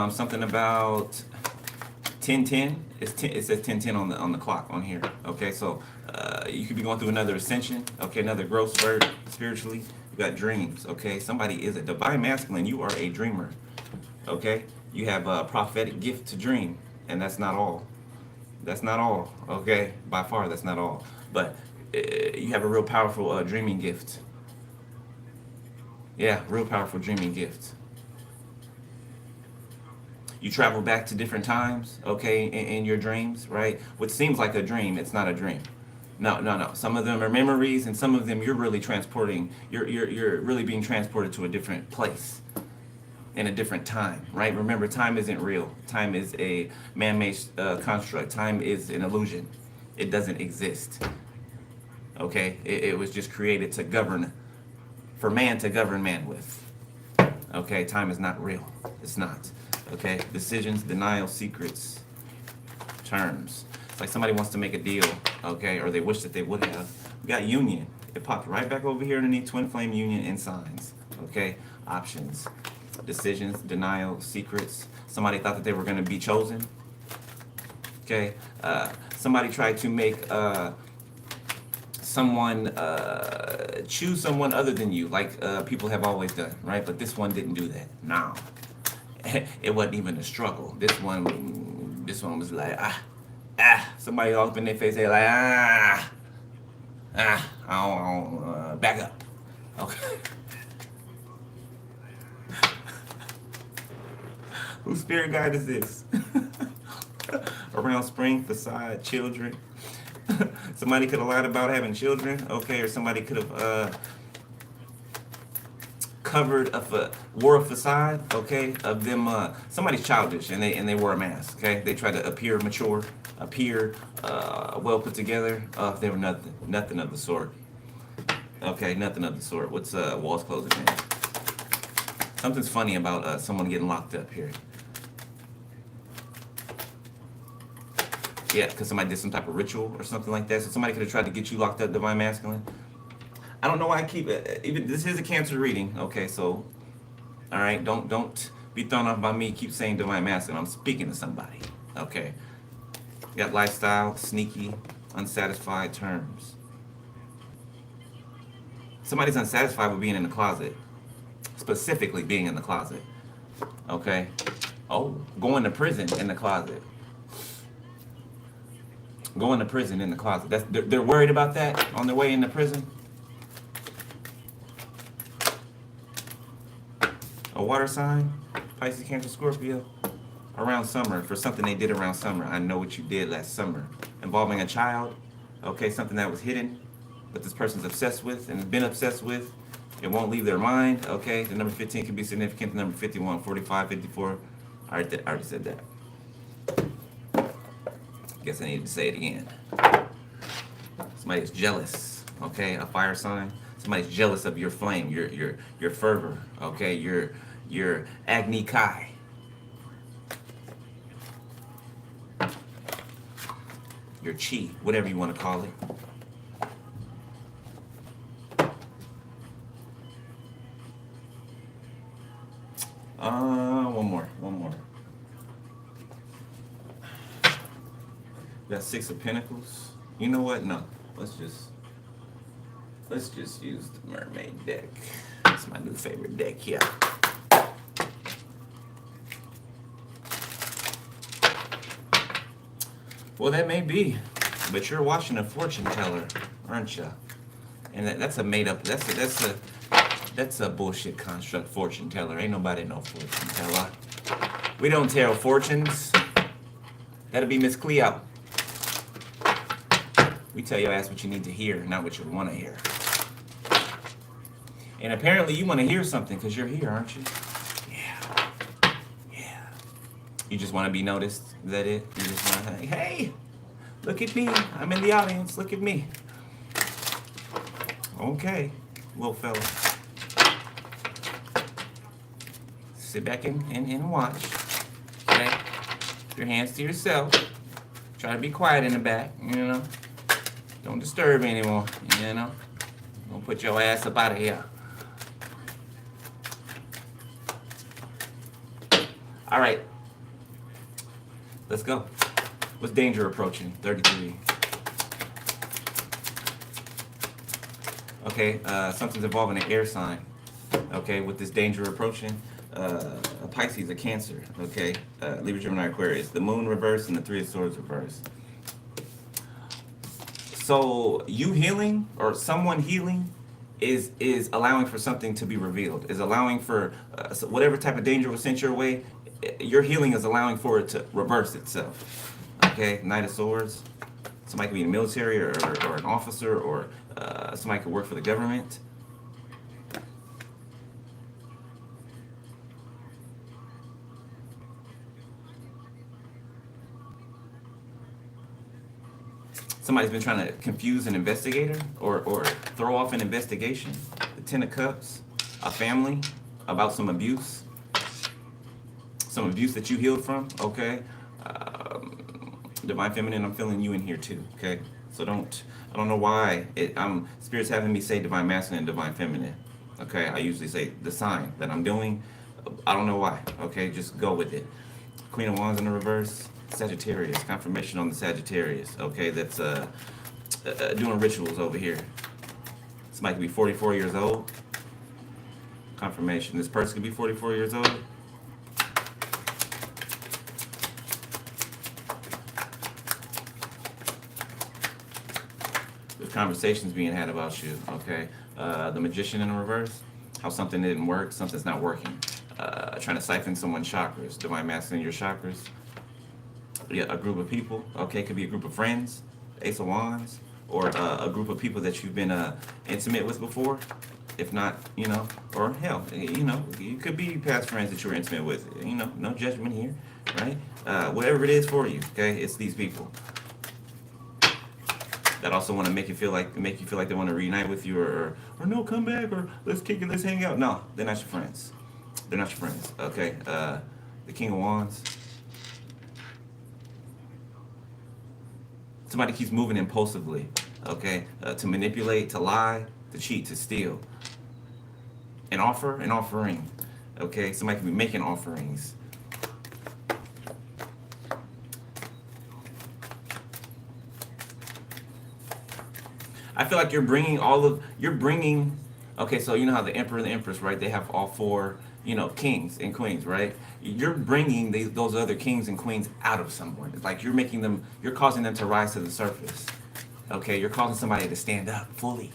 Something about 10:10. It says 10:10 on the clock on here. Okay, so you could be going through another ascension. Okay, another growth spurt spiritually. You got dreams. Okay, somebody is a divine masculine. You are a dreamer. Okay, you have a prophetic gift to dream, and that's not all. That's not all, okay? By far, that's not all. But you have a real powerful dreaming gift. Yeah, real powerful dreaming gift. You travel back to different times, okay, in your dreams, right? What seems like a dream, it's not a dream. No. Some of them are memories, and some of them you're really transporting. You're really being transported to a different place. In a different time, right? Remember, time isn't real. Time is a man-made construct. Time is an illusion. It doesn't exist. Okay? It was just created to govern, for man to govern man with. Okay? Time is not real. It's not. Okay? Decisions, denial, secrets, terms. It's like somebody wants to make a deal, okay? Or they wish that they would have. We got union. It popped right back over here underneath twin flame union and signs. Okay? Options. Decisions, denial, secrets. Somebody thought that they were going to be chosen. Okay, somebody tried to make someone choose someone other than you, like people have always done, right? But this one didn't do that. No, it wasn't even a struggle. This one was like Somebody all up in their face, they like I don't back up. Okay. Whose spirit guide is this? Around spring, facade, children. Somebody could have lied about having children, okay, or somebody could have wore a facade, okay, of them. Somebody's childish and they wore a mask, okay. They tried to appear mature, appear well put together. They were nothing of the sort. Okay, nothing of the sort. What's walls closing in? Something's funny about someone getting locked up here. Yeah, because somebody did some type of ritual or something like that. So somebody could have tried to get you locked up, divine masculine. I don't know why I keep even this is a Cancer reading. Okay, so all right, don't be thrown off by me. Keep saying divine masculine. I'm speaking to somebody. Okay, you got lifestyle, sneaky, unsatisfied terms. Somebody's unsatisfied with being in the closet, specifically being in the closet. Okay, oh, going to prison in the closet. Going to prison in the closet. They're worried about that on their way into prison. A water sign, Pisces, Cancer, Scorpio, around summer, for something they did around summer. I know what you did last summer. Involving a child, okay, something that was hidden, but this person's obsessed with and has been obsessed with. It won't leave their mind, okay? The number 15 can be significant, the number 51, 45, 54. I already said that. Guess I need to say it again. Somebody's jealous, okay? A fire sign. Somebody's jealous of your flame, your fervor, okay? Your Agni Kai. Your chi, whatever you want to call it. One more. Got Six of Pentacles. You know what? No. Let's just use the Mermaid deck. It's my new favorite deck here. Well, that may be, but you're watching a fortune teller, aren't you? And that's a made up. That's a bullshit construct. Fortune teller. Ain't nobody no fortune teller. We don't tell fortunes. That'll be Miss Cleo. We tell your ass what you need to hear, not what you want to hear. And apparently you want to hear something because you're here, aren't you? Yeah. You just want to be noticed. Is that it? You just want to, hey, look at me. I'm in the audience. Look at me. Okay, little fella. Sit back and watch. Okay? Your hands to yourself. Try to be quiet in the back, you know. Don't disturb me anymore, you know. Don't put your ass up out of here. All right. Let's go. What's danger approaching? 33. Okay, something's involving an air sign. Okay, with this danger approaching, a Pisces, a Cancer. Okay, Libra, Gemini, Aquarius. The Moon reverse and the Three of Swords reverse. So you healing or someone healing is allowing for something to be revealed. Is allowing for whatever type of danger was sent your way. Your healing is allowing for it to reverse itself. Okay, Knight of Swords. Somebody could be in the military or an officer or somebody could work for the government. Somebody's been trying to confuse an investigator or throw off an investigation. The Ten of Cups, a family, about some abuse that you healed from, okay? Divine Feminine, I'm feeling you in here too, okay? So I don't know why Spirit's having me say Divine Masculine and Divine Feminine, okay? I usually say the sign that I'm doing. I don't know why, okay? Just go with it. Queen of Wands in the reverse. Sagittarius, confirmation on the Sagittarius, okay, that's doing rituals over here. Somebody could be 44 years old. Confirmation, this person could be 44 years old. There's conversations being had about you, okay. The Magician in the reverse, how something didn't work, something's not working. trying to siphon someone's chakras. Divine masculine, your chakras. Yeah, a group of people. Okay, it could be a group of friends, Ace of Wands, or a group of people that you've been intimate with before. If not, you know, or hell, you know, you could be past friends that you were intimate with. You know, no judgment here, right? Whatever it is for you, okay, it's these people that also want to make you feel like they want to reunite with you, or no, come back, or let's kick it, let's hang out. No, they're not your friends. They're not your friends. Okay, the King of Wands. Somebody keeps moving impulsively, okay, to manipulate, to lie, to cheat, to steal. An offering, okay? Somebody can be making offerings. I feel like you're bringing okay, so you know how the Emperor and the Empress, right? They have all four, you know, kings and queens, right? You're bringing those other kings and queens out of someone. It's like you're causing them to rise to the surface. Okay, you're causing somebody to stand up fully.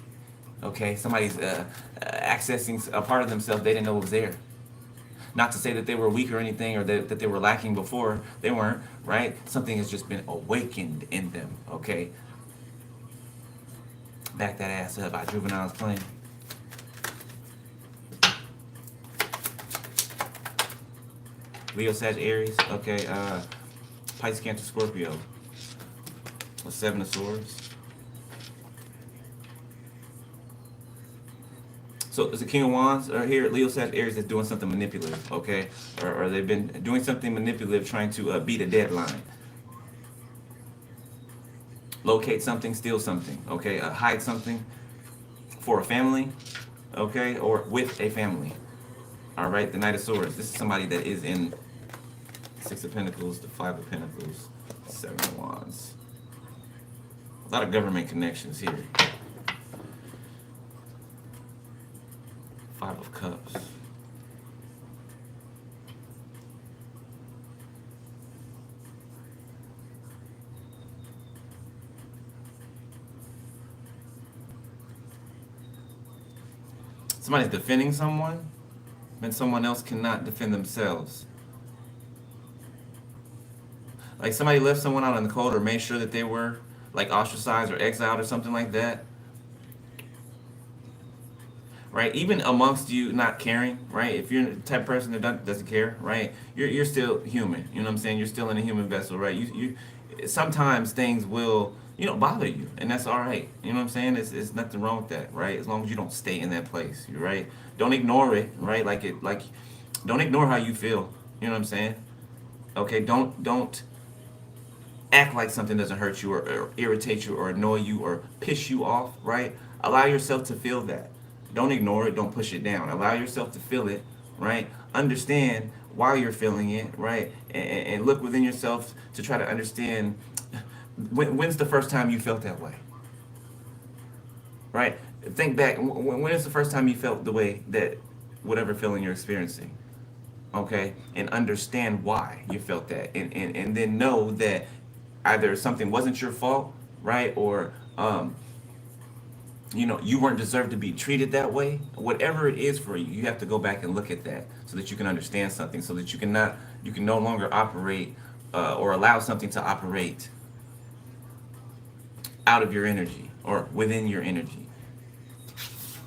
Okay, somebody's accessing a part of themselves they didn't know was there. Not to say that they were weak or anything, or that they were lacking before. They weren't, right? Something has just been awakened in them, okay? Back that ass up by Juvenile's playing. Leo, Sag, Aries, okay, Pisces, Cancer, Scorpio. The Seven of Swords. So it's the King of Wands, or here, Leo, Sag, Aries is doing something manipulative, okay? Or they've been doing something manipulative, trying to beat a deadline. Locate something, steal something, okay? Hide something for a family, okay? Or with a family. All right, the Knight of Swords. This is somebody that is in Six of Pentacles, the Five of Pentacles, Seven of Wands. A lot of government connections here. Five of Cups. Somebody's defending someone, and someone else cannot defend themselves. Like somebody left someone out in the cold, or made sure that they were like ostracized or exiled or something like that. Right? Even amongst you not caring, right? If you're the type of person that doesn't care, right? You're still human. You know what I'm saying? You're still in a human vessel, right? You sometimes things will, you know, bother you, and that's all right. You know what I'm saying? It's nothing wrong with that, right? As long as you don't stay in that place, right? Don't ignore it, right? Don't ignore how you feel. You know what I'm saying? Okay, don't act like something doesn't hurt you, or irritate you, or annoy you, or piss you off, right? Allow yourself to feel that. Don't ignore it. Don't push it down. Allow yourself to feel it, right? Understand why you're feeling it, right? And look within yourself to try to understand when's the first time you felt that way, right? Think back. When is the first time you felt the way that whatever feeling you're experiencing? Okay? And understand why you felt that. And then know that either something wasn't your fault, right? Or, you know, you weren't deserved to be treated that way. Whatever it is for you, you have to go back and look at that so that you can understand something, so that you can no longer operate or allow something to operate out of your energy or within your energy.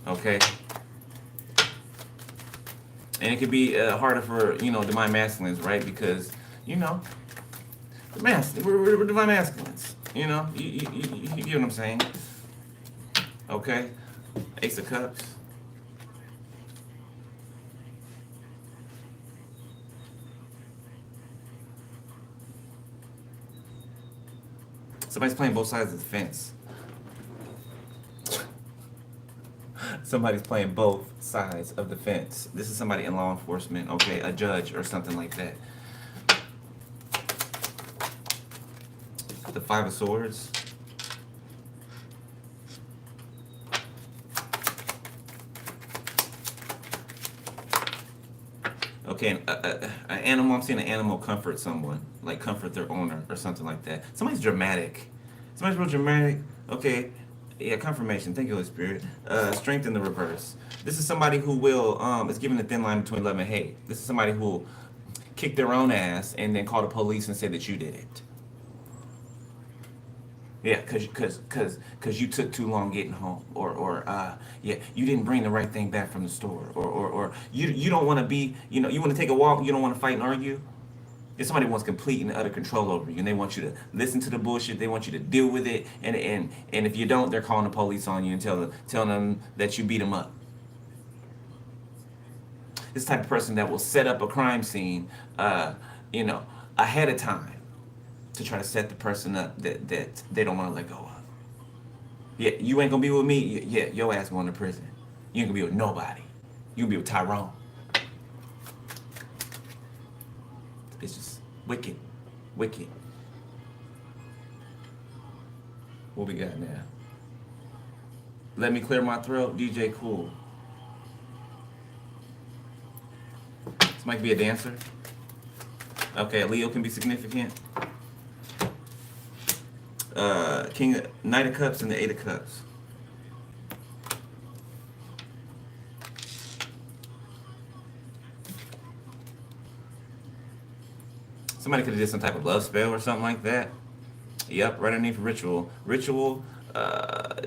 Okay? And it could be harder for, you know, divine masculines, right? Because, you know, we're divine masculines. You know, you get what I'm saying? Okay, Ace of Cups. Somebody's playing both sides of the fence. Somebody's playing both sides of the fence. This is somebody in law enforcement, okay, a judge or something like that. The Five of Swords. Okay, an animal, I'm seeing an animal comfort someone, like comfort their owner or something like that. Somebody's dramatic. Somebody's real dramatic. Okay, Yeah, confirmation. Thank you, Holy Spirit. Strength in the reverse. This is somebody who will, is given a thin line between love and hate. This is somebody who will kick their own ass and then call the police and say that you did it. Yeah, cause you took too long getting home, or yeah, you didn't bring the right thing back from the store, or you don't want to be, you want to take a walk, you don't want to fight and argue. If somebody wants complete and utter control over you, and they want you to listen to the bullshit, they want you to deal with it, and if you don't, they're calling the police on you and telling them that you beat them up. This type of person that will set up a crime scene, ahead of time to try to set the person up that they don't want to let go of. Yeah, you ain't gonna be with me. Yeah, your ass going to prison. You ain't gonna be with nobody. You gonna be with Tyrone. It's just wicked, wicked. What we got now? Let me clear my throat, DJ Cool. This might be a dancer. Okay, Leo can be significant. Knight of Cups and the Eight of Cups. Somebody could have did some type of love spell or something like that. Yep, right underneath ritual. Ritual,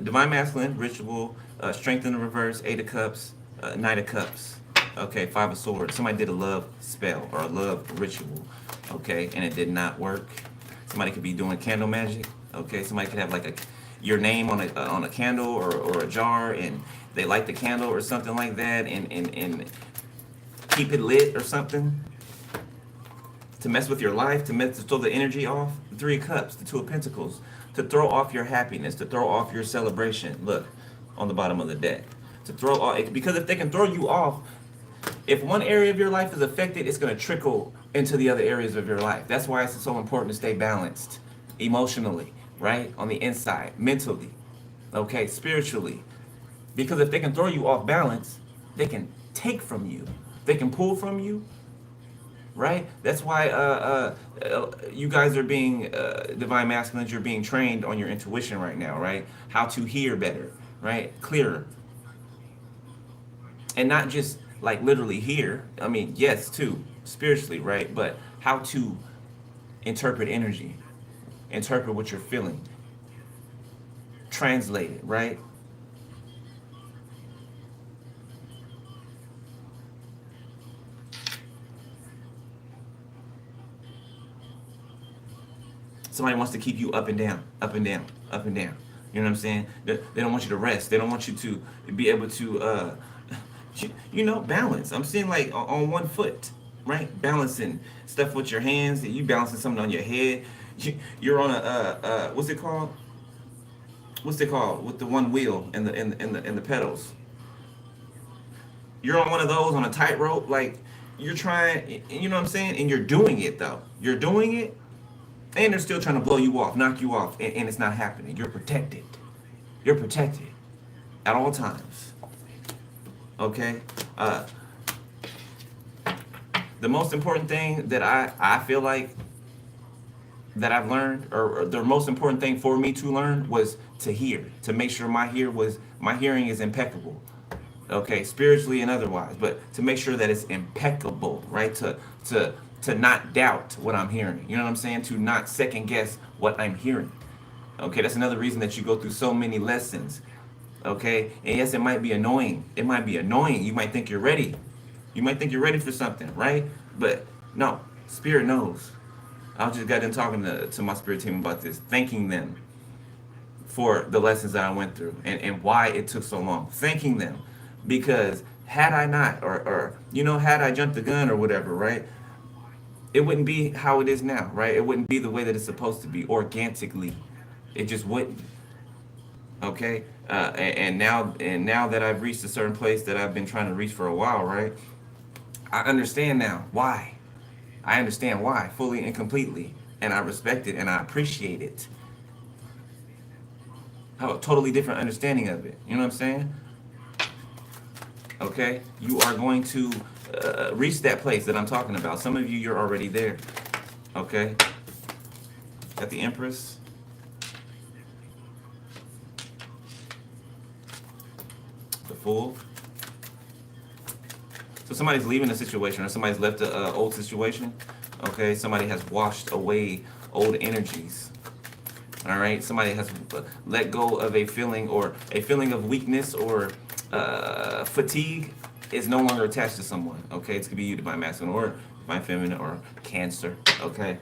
divine masculine, ritual, strength in the reverse, Eight of Cups, Knight of Cups. Okay, Five of Swords. Somebody did a love spell or a love ritual. Okay, and it did not work. Somebody could be doing candle magic. Okay, somebody could have like your name on a candle or a jar, and they light the candle or something like that, and keep it lit or something to mess with your life, to throw the energy off. The Three of Cups, the Two of Pentacles, to throw off your happiness, to throw off your celebration. Look on the bottom of the deck, to throw off, because if they can throw you off, if one area of your life is affected, it's going to trickle into the other areas of your life. That's why it's so important to stay balanced emotionally, right? On the inside, mentally, okay, spiritually. Because if they can throw you off balance, they can take from you. They can pull from you, right? That's why you guys are being, divine masculines, you're being trained on your intuition right now, right? How to hear better, right? Clearer. And not just like literally hear. I mean, yes, too, spiritually, right? But how to interpret energy, interpret what you're feeling, translate it, right? Somebody wants to keep you up and down, up and down, up and down. You know what I'm saying? They don't want you to rest. They don't want you to be able to, balance. I'm seeing like on one foot, right? Balancing stuff with your hands. You balancing something on your head. You're on a what's it called? What's it called with the one wheel and the pedals? You're on one of those on a tightrope. Like you're trying. You know what I'm saying? And you're doing it though. You're doing it. And they're still trying to blow you off, knock you off, and it's not happening. You're protected. You're protected at all times. Okay? The most important thing that I feel like that I've learned, or the most important thing for me to learn, was to hear, to make sure my hearing is impeccable. Okay, spiritually and otherwise, but to make sure that it's impeccable, right? To not doubt what I'm hearing. You know what I'm saying? To not second guess what I'm hearing. Okay, that's another reason that you go through so many lessons. Okay, and yes, it might be annoying. It might be annoying. You might think you're ready. You might think you're ready for something, right? But no, Spirit knows. I just got done talking to my Spirit team about this, thanking them for the lessons that I went through and why it took so long. Thanking them, because had I not, or had I jumped the gun or whatever, right? It wouldn't be how it is now, right? It wouldn't be the way that it's supposed to be organically. It just wouldn't. Okay, and now that I've reached a certain place that I've been trying to reach for a while, right? I understand now why. I understand why fully and completely, and I respect it and I appreciate it. I have a totally different understanding of it. You know what I'm saying? Okay, you are going to reach that place that I'm talking about. Some of you, you're already there. Okay, got the Empress. Fool. So somebody's leaving a situation, or somebody's left an old situation. Okay, somebody has washed away old energies. All right, somebody has let go of a feeling, or a feeling of weakness, or fatigue is no longer attached to someone. Okay, it's gonna be you, divine masculine, or divine feminine, or Cancer. Okay.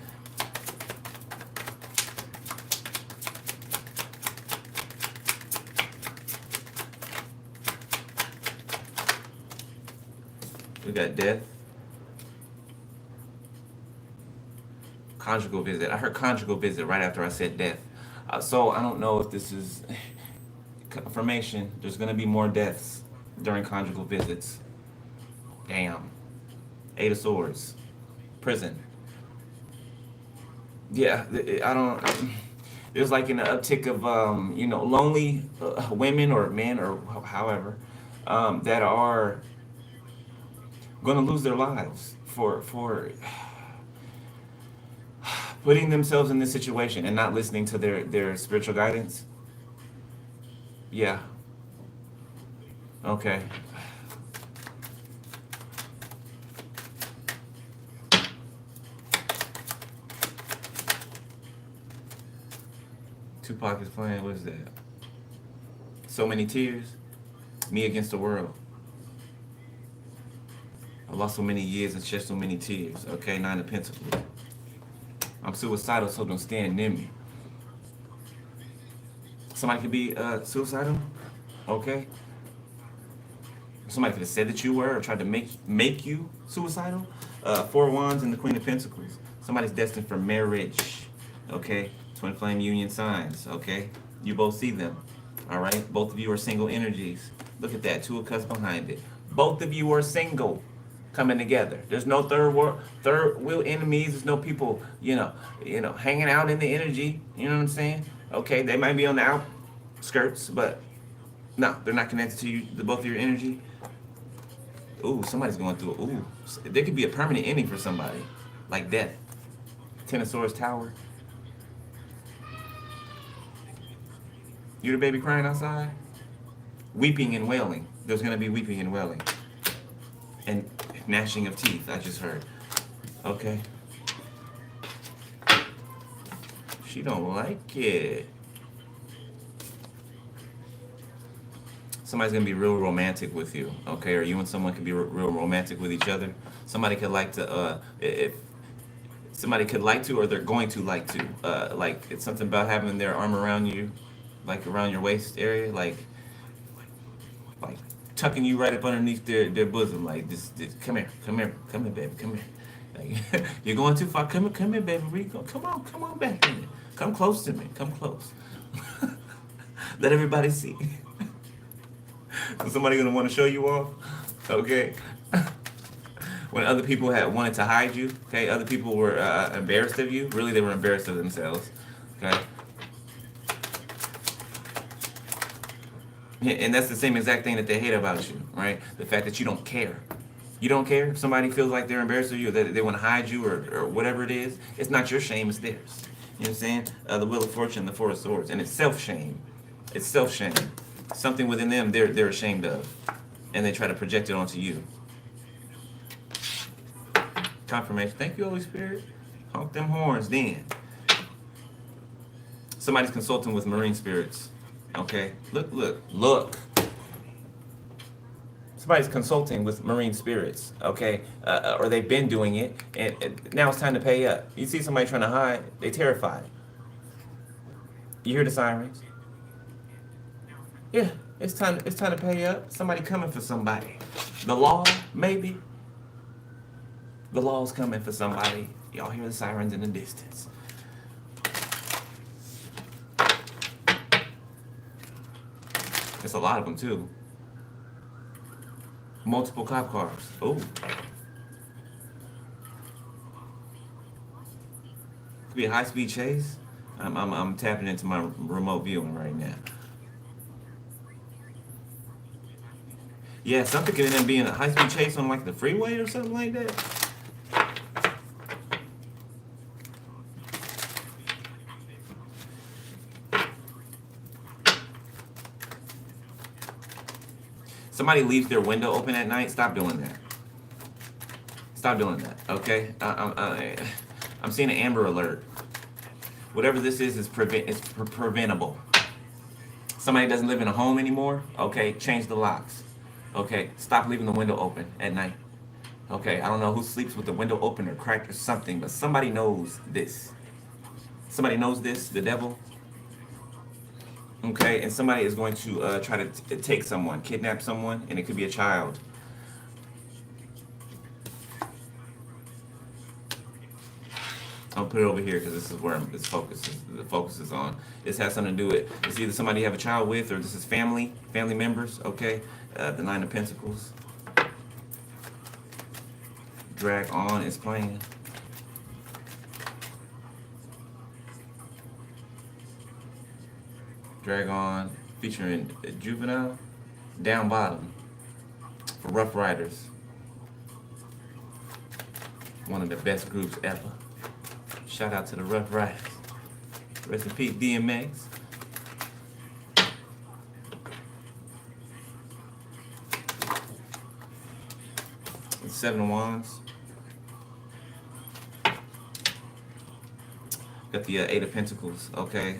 We got death. Conjugal visit. I heard conjugal visit right after I said death. So I don't know if this is confirmation. There's going to be more deaths during conjugal visits. Damn. Eight of Swords. Prison. Yeah, I don't. There's like an uptick of lonely women or men or however that are going to lose their lives for putting themselves in this situation and not listening to their spiritual guidance. Yeah. Okay. Tupac is playing. What is that? So Many Tears. Me Against the World. I lost so many years and shed so many tears. Okay, Nine of Pentacles. I'm suicidal, so don't stand near me. Somebody could be suicidal. Okay. Somebody could have said that you were, or tried to make you suicidal. Four Wands and the Queen of Pentacles. Somebody's destined for marriage. Okay. Twin flame union signs. Okay. You both see them. All right. Both of you are single energies. Look at that. Two of Cups behind it. Both of you are single, coming together. There's no third wheel enemies. There's no people, hanging out in the energy. You know what I'm saying? Okay. They might be on the outskirts, but no, they're not connected to you. Both of your energy. Ooh, somebody's going through it. Ooh, there could be a permanent ending for somebody, like death. Ten of Swords Tower. You the baby crying outside? Weeping and wailing. There's going to be weeping and wailing. And gnashing of teeth, I just heard. Okay. She don't like it. Somebody's going to be real romantic with you, okay? Or you and someone could be real romantic with each other. Somebody could like to, if somebody could like to, or they're going to like to. Like, it's something about having their arm around you, like around your waist area, like tucking you right up underneath their bosom, like this come here, baby, come here. Like, you're going too far. Come here, baby. Rico. Come on back in. Come close to me. Come close. Let everybody see. So somebody gonna want to show you off, okay? When other people had wanted to hide you, okay? Other people were embarrassed of you. Really, they were embarrassed of themselves, okay? And that's the same exact thing that they hate about you, right? The fact that you don't care. You don't care if somebody feels like they're embarrassed of you, or that they want to hide you, or whatever it is. It's not your shame, it's theirs. You know what I'm saying? The Wheel of Fortune, the Four of Swords. And it's self-shame. It's self-shame. Something within them they're ashamed of. And they try to project it onto you. Confirmation. Thank you, Holy Spirit. Honk them horns then. Somebody's consulting with marine spirits. Okay? Look. Somebody's consulting with marine spirits. Okay? Or they've been doing it. And now it's time to pay up. You see somebody trying to hide, they terrified. You hear the sirens? Yeah, it's time to pay up. Somebody coming for somebody. The law, maybe. The law's coming for somebody. Y'all hear the sirens in the distance. It's a lot of them too. Multiple cop cars. Oh. Could be a high-speed chase. I'm tapping into my remote viewing right now. Yeah, something could end up being a high-speed chase on like the freeway or something like that. Somebody leaves their window open at night. Stop doing that. Stop doing that, okay? I'm seeing an Amber Alert. Whatever this is preventable. Somebody doesn't live in a home anymore, okay? Change the locks, okay? Stop leaving the window open at night, okay? I don't know who sleeps with the window open or cracked or something, but somebody knows this. Somebody knows this, the devil, okay? And somebody is going to try to take someone, kidnap someone, and it could be a child. I'll put it over here because this is where the focus is on. This has something to do with, it's either somebody you have a child with, or this is family members, okay? The Nine of Pentacles. Drag On is playing. Drag On, featuring Juvenile. Down Bottom for Rough Riders. One of the best groups ever. Shout out to the Rough Riders. Rest in peace, DMX. And Seven of Wands. Got the Eight of Pentacles. Okay,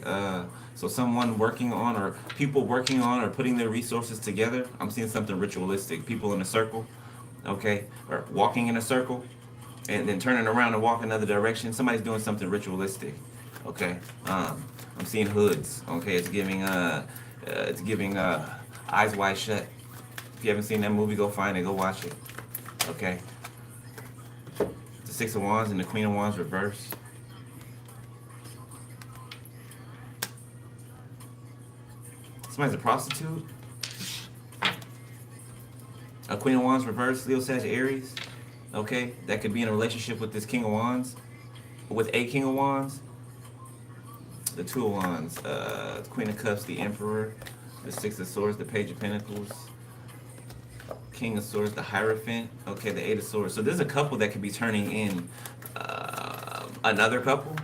so someone working on, or people working on, or putting their resources together. I'm seeing something ritualistic. People in a circle. Okay, or walking in a circle, and then turning around and walk another direction. Somebody's doing something ritualistic. Okay, I'm seeing hoods. Okay, it's giving Eyes Wide Shut. If you haven't seen that movie, go find it, go watch it. Okay, the Six of Wands and the Queen of Wands reverse. Somebody's a prostitute. A Queen of Wands reverse, Leo, Sag, Aries. Okay, that could be in a relationship with this King of Wands, with a King of Wands. The Two of Wands, the Queen of Cups, the Emperor, the Six of Swords, the Page of Pentacles, King of Swords, the Hierophant. Okay, the Eight of Swords. So there's a couple that could be turning in another couple.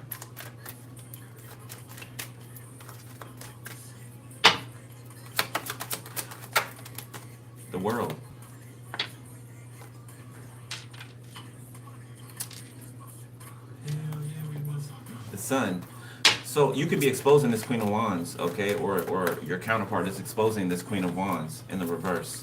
The World. The Sun. So you could be exposing this Queen of Wands, okay, or your counterpart is exposing this Queen of Wands in the reverse,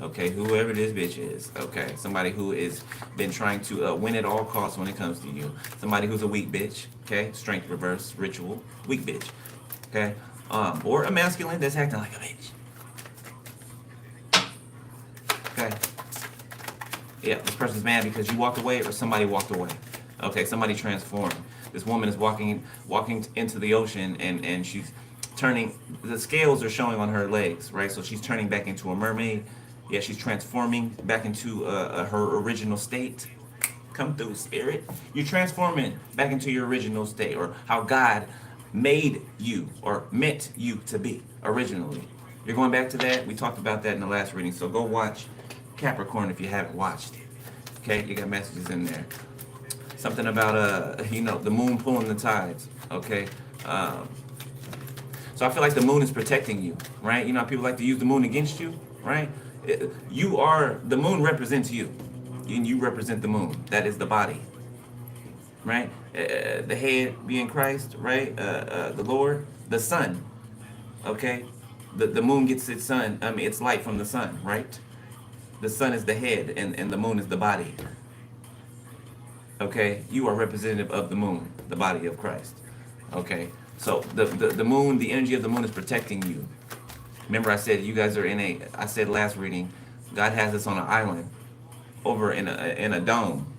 okay, whoever this bitch is, okay, somebody who is been trying to win at all costs when it comes to you, somebody who's a weak bitch, okay, Strength reverse, Ritual, weak bitch, okay, or a masculine that's acting like a bitch, okay, yeah, this person's mad because you walked away or somebody walked away, okay, somebody transformed. This woman is walking into the ocean, and she's turning, the scales are showing on her legs, right? So she's turning back into a mermaid. Yeah, she's transforming back into her original state. Come through, spirit. You're transforming back into your original state, or how God made you or meant you to be originally. You're going back to that. We talked about that in the last reading. So go watch Capricorn if you haven't watched it. Okay, you got messages in there. Something about the moon pulling the tides. Okay, so I feel like the moon is protecting you, right? You know how people like to use the moon against you, right? You are, the moon represents you, and you represent the moon. That is the body, right? The head being Christ, right? The Lord, the sun. Okay, the moon gets its sun. I mean, its light from the sun, right? The sun is the head, and the moon is the body. Okay, you are representative of the moon, the body of Christ. Okay, so the moon, the energy of the moon is protecting you. Remember, I said you guys are I said last reading, God has us on an island, over in a dome,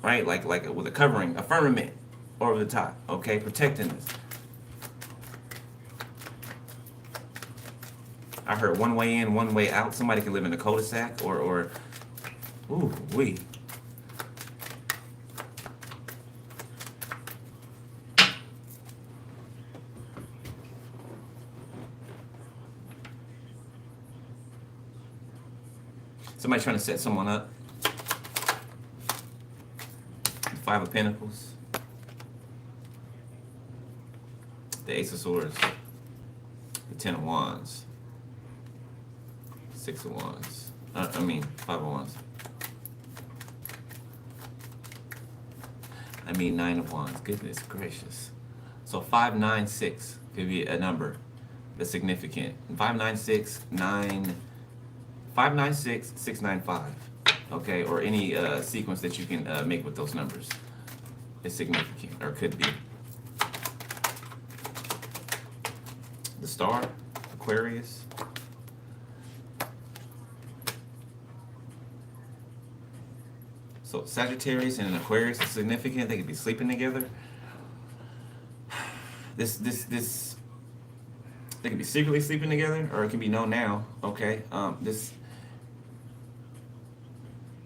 right? Like with a covering, a firmament over the top. Okay, protecting us. I heard one way in, one way out. Somebody can live in a cul-de-sac, or ooh wee. Somebody trying to set someone up. Five of Pentacles. The Ace of Swords. The Ten of Wands. Six of Wands. I mean, Five of Wands. I mean, Nine of Wands. Goodness gracious. So 596 could be a number that's significant. 596, 596, 695. Okay, or any sequence that you can make with those numbers is significant, or could be. The Star, Aquarius. So Sagittarius and an Aquarius is significant. They could be sleeping together. This they could be secretly sleeping together, or it can be known now. Okay, this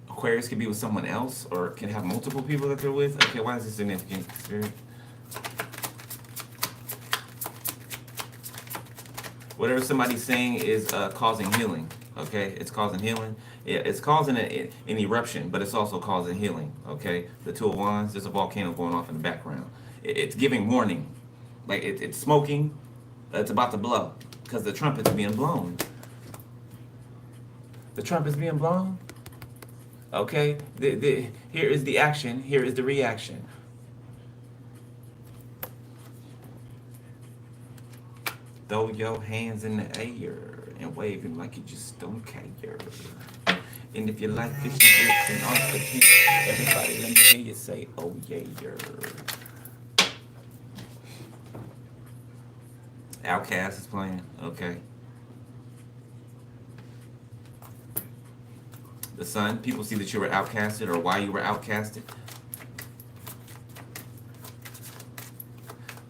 Aquarius could be with someone else, or can have multiple people that they're with. Okay, why is this significant, Spirit? Whatever somebody's saying is causing healing. Okay, it's causing healing. Yeah, it's causing an eruption, but it's also causing healing. Okay, the Two of Wands. There's a volcano going off in the background. It's giving warning, like it's smoking. It's about to blow because the trumpet's being blown. The trumpet's being blown. Okay, here is the action. Here is the reaction. Throw your hands in the air and waving like you just don't care. And if you like fish and grits and all the things, everybody let me hear you say, oh yeah, yeah. Outcasts is playing, okay. The Sun, people see that you were outcasted or why you were outcasted.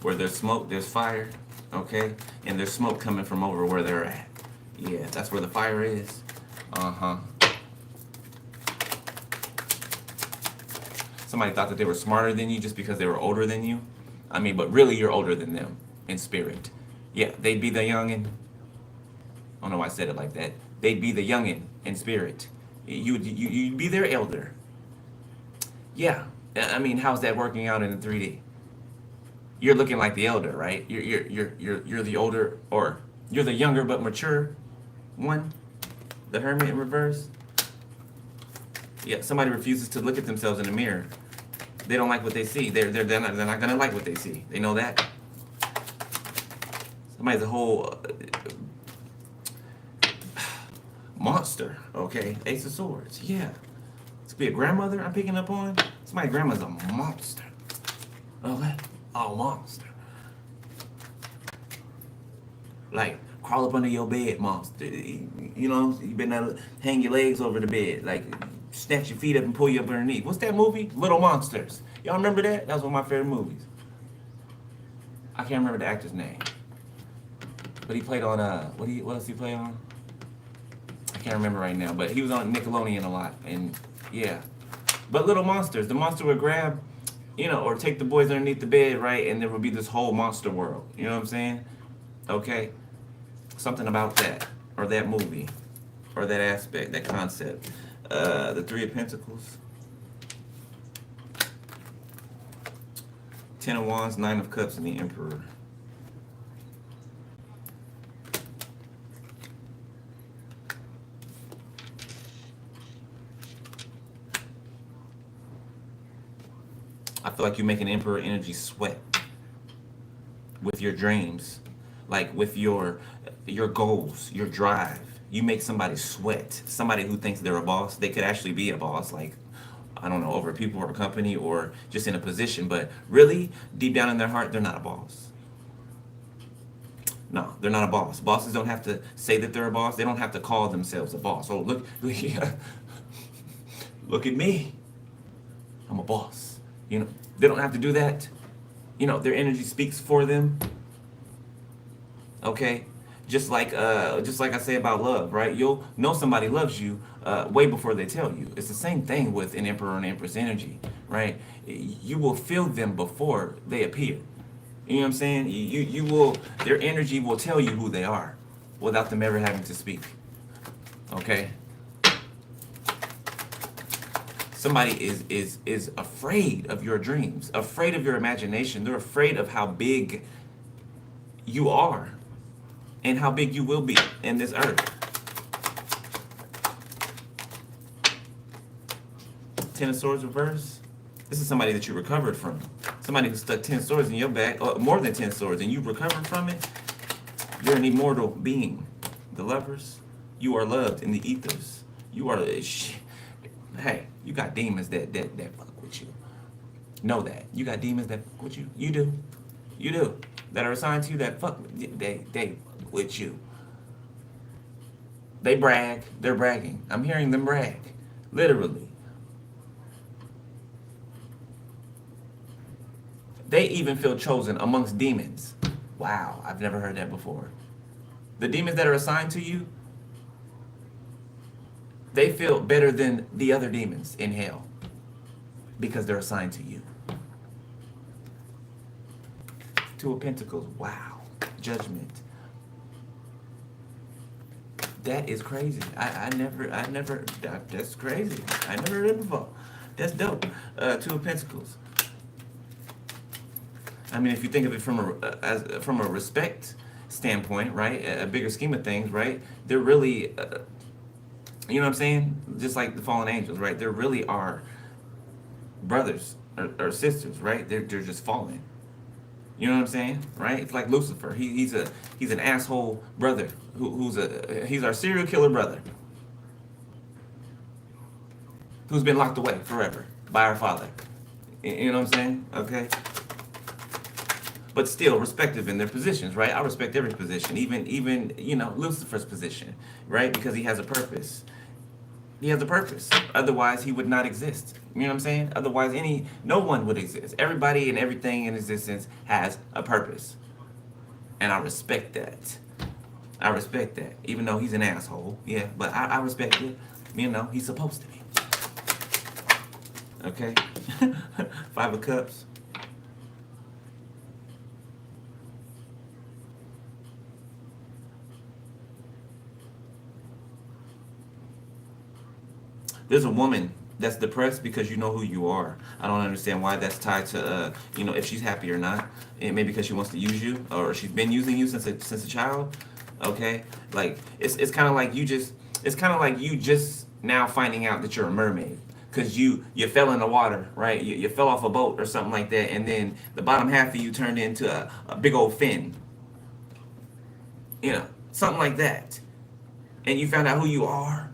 Where there's smoke, there's fire, okay? And there's smoke coming from over where they're at. Yeah, that's where the fire is. Uh-huh. Somebody thought that they were smarter than you just because they were older than you. I mean, but really you're older than them in spirit. Yeah, they'd be the youngin'. I don't know why I said it like that. They'd be the youngin' in spirit. You'd be their elder. Yeah, I mean, how's that working out in the 3D? You're looking like the elder, right? You're the older, or you're the younger but mature one. The Hermit in reverse. Yeah, somebody refuses to look at themselves in the mirror. They don't like what they see. They're not gonna like what they see. They know that. Somebody's a whole monster. Okay, Ace of Swords. Yeah, this could be a grandmother I'm picking up on. Somebody's grandma's a monster. Okay, a monster. Like crawl up under your bed, monster. You know, you better hang your legs over the bed, like snatch your feet up and pull you up underneath. What's that movie? Little Monsters. Y'all remember that? That was one of my favorite movies. I can't remember the actor's name, but he played on what else he play on? I can't remember right now, but he was on Nickelodeon a lot, and yeah. But Little Monsters, the monster would grab, you know, or take the boys underneath the bed, right, and there would be this whole monster world. You know what I'm saying? Okay, something about that, or that movie, or that aspect, that concept. The Three of Pentacles, Ten of Wands, Nine of Cups, and the Emperor. I feel like you make an Emperor energy sweat with your dreams, like with your goals, your drive. You make somebody sweat. Somebody who thinks they're a boss. They could actually be a boss, like, I don't know, over people or a company or just in a position. But really, deep down in their heart, they're not a boss. No, they're not a boss. Bosses don't have to say that they're a boss. They don't have to call themselves a boss. Oh, look at me. I'm a boss. You know, they don't have to do that. You know, their energy speaks for them. Okay? Just like I say about love, right? You'll know somebody loves you way before they tell you. It's the same thing with an Emperor and Empress energy, right? You will feel them before they appear. You know what I'm saying? You will, their energy will tell you who they are without them ever having to speak. Okay? Somebody is afraid of your dreams, afraid of your imagination. They're afraid of how big you are and how big you will be in this earth. Ten of Swords reverse. This is somebody that you recovered from. Somebody who stuck 10 swords in your back, or more than 10 swords, and you've recovered from it. You're an immortal being. The Lovers, you are loved in the ethers. You are, hey, you got demons that fuck with you. Know that. You got demons that fuck with you. You do. You do. That are assigned to you that fuck, they fuck with you. They brag. They're bragging. I'm hearing them brag. Literally. They even feel chosen amongst demons. Wow, I've never heard that before. The demons that are assigned to you, they feel better than the other demons in hell because they're assigned to you. Two of Pentacles. Wow. Judgment. That is crazy. I never, that's crazy. I never heard it before. That's dope. Two of Pentacles. I mean, if you think of it from a respect standpoint, right? A bigger scheme of things, right? They're really, you know what I'm saying? Just like the fallen angels, right? There really are brothers or sisters, right? They're just fallen. You know what I'm saying, right? It's like Lucifer. He's an asshole brother he's our serial killer brother who's been locked away forever by our Father. You know what I'm saying? Okay. But still respective in their positions, right? I respect every position, even you know, Lucifer's position, right? Because he has a purpose. He has a purpose. Otherwise, he would not exist. You know what I'm saying? Otherwise, no one would exist. Everybody and everything in existence has a purpose. And I respect that. I respect that. Even though he's an asshole. Yeah, but I respect it. You know, he's supposed to be. Okay? Five of Cups. There's a woman that's depressed because you know who you are. I don't understand why that's tied to, you know, if she's happy or not. It may be because she wants to use you, or she's been using you since a child. Okay, like it's kind of like you just now finding out that you're a mermaid because you fell in the water, right? You fell off a boat or something like that, and then the bottom half of you turned into a big old fin. You know, something like that, and you found out who you are.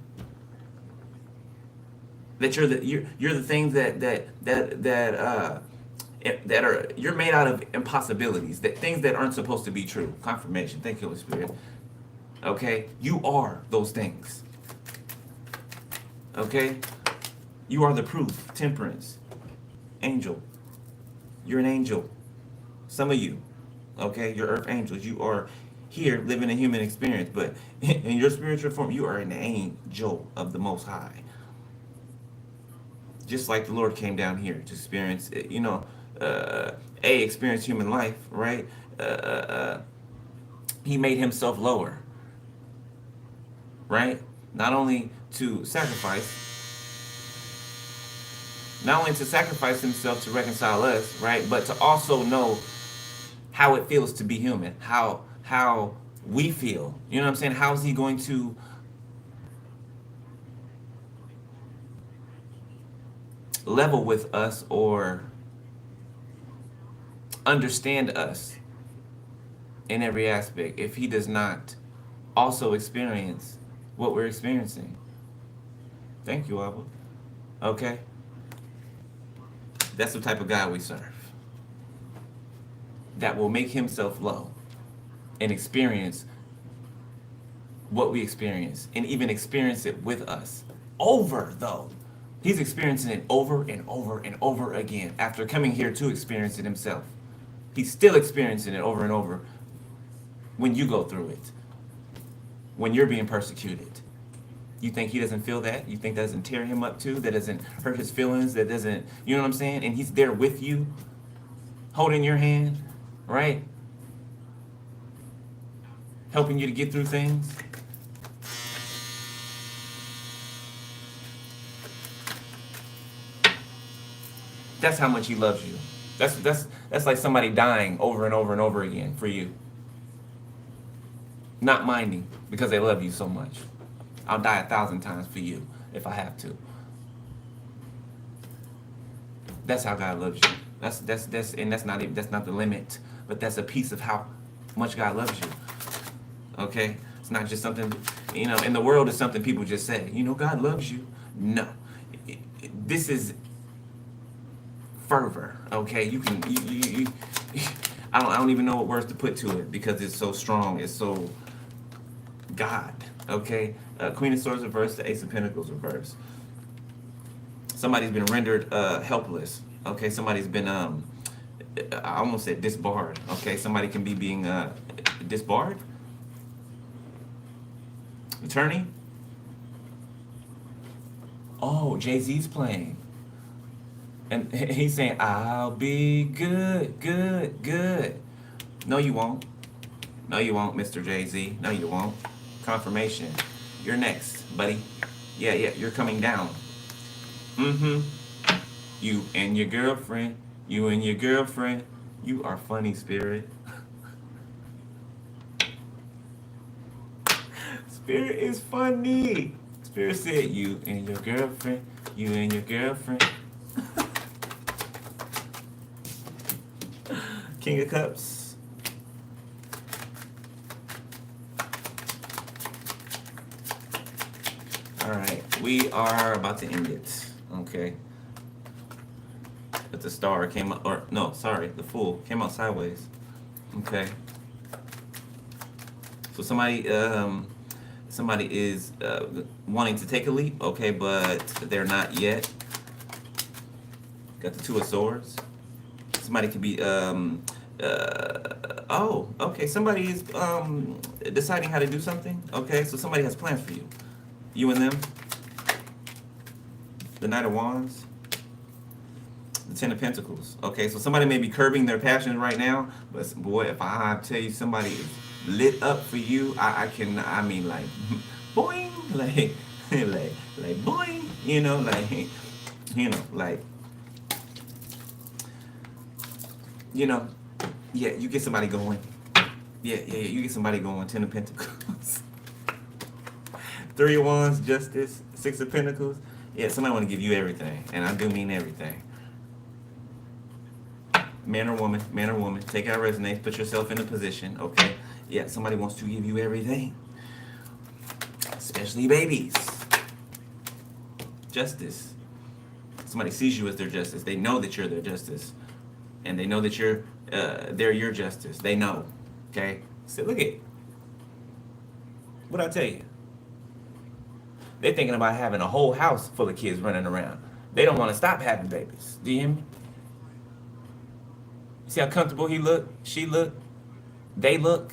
That you're the things that are, you're made out of impossibilities, that things that aren't supposed to be true. Confirmation. Thank you, Holy Spirit. Okay, you are those things. Okay, you are the proof. Temperance, angel. You're an angel. Some of you, okay, you're earth angels. You are here living a human experience, but in your spiritual form, you are an angel of the Most High. Just like the Lord came down here to experience, you know, experience human life, right? He made himself lower, right? Not only to sacrifice himself to reconcile us, right? But to also know how it feels to be human, how we feel. You know what I'm saying? How is he going to level with us or understand us in every aspect if he does not also experience what we're experiencing? Thank you, Abba. Okay? That's the type of God we serve. That will make himself low and experience what we experience and even experience it with us. Over, though. He's experiencing it over and over and over again after coming here to experience it himself. He's still experiencing it over and over when you go through it, when you're being persecuted. You think he doesn't feel that? You think that doesn't tear him up too? That doesn't hurt his feelings? That doesn't, you know what I'm saying? And he's there with you, holding your hand, right? Helping you to get through things. That's how much he loves you. That's like somebody dying over and over and over again for you. Not minding because they love you so much. I'll die 1,000 times for you if I have to. That's how God loves you. And that's not the limit, but that's a piece of how much God loves you. Okay, it's not just something, in the world it's something people just say. God loves you. No, this is fervor. Okay, I don't even know what words to put to it because it's so strong. It's so God. Okay, Queen of Swords reversed, the Ace of Pentacles reversed. Somebody's been rendered helpless. Okay, somebody's been I almost said disbarred. Okay, somebody can be being disbarred. Attorney. Oh, Jay-Z's playing. And he's saying, I'll be good, good, good. No, you won't. No, you won't, Mr. Jay-Z. No, you won't. Confirmation. You're next, buddy. Yeah, you're coming down. Mm-hmm. You and your girlfriend. You and your girlfriend. You are funny, Spirit. Spirit is funny. Spirit said, you and your girlfriend. You and your girlfriend. King of Cups. All right, we are about to end it. Okay. But the star came out, or no, sorry, the Fool came out sideways. Okay. So somebody is wanting to take a leap. Okay, but they're not yet. Got the Two of Swords. Somebody could be oh, okay. Somebody is deciding how to do something. Okay, so somebody has plans for you. You and them. The Knight of Wands. The Ten of Pentacles. Okay, so somebody may be curbing their passions right now, but boy, if I tell you somebody is lit up for you, I mean like boing, like boing, yeah, you get somebody going. Yeah, you get somebody going. Ten of Pentacles. Three of Wands, Justice, Six of Pentacles. Yeah, somebody want to give you everything, and I do mean everything. Man or woman, take out resonates, put yourself in a position, okay? Yeah, somebody wants to give you everything. Especially babies. Justice. Somebody sees you as their justice. They know that you're their justice. And they know that they're your justice. They know. Okay? So look at what I tell you. They're thinking about having a whole house full of kids running around. They don't want to stop having babies. Do you hear me? You see how comfortable he look? She look? They look?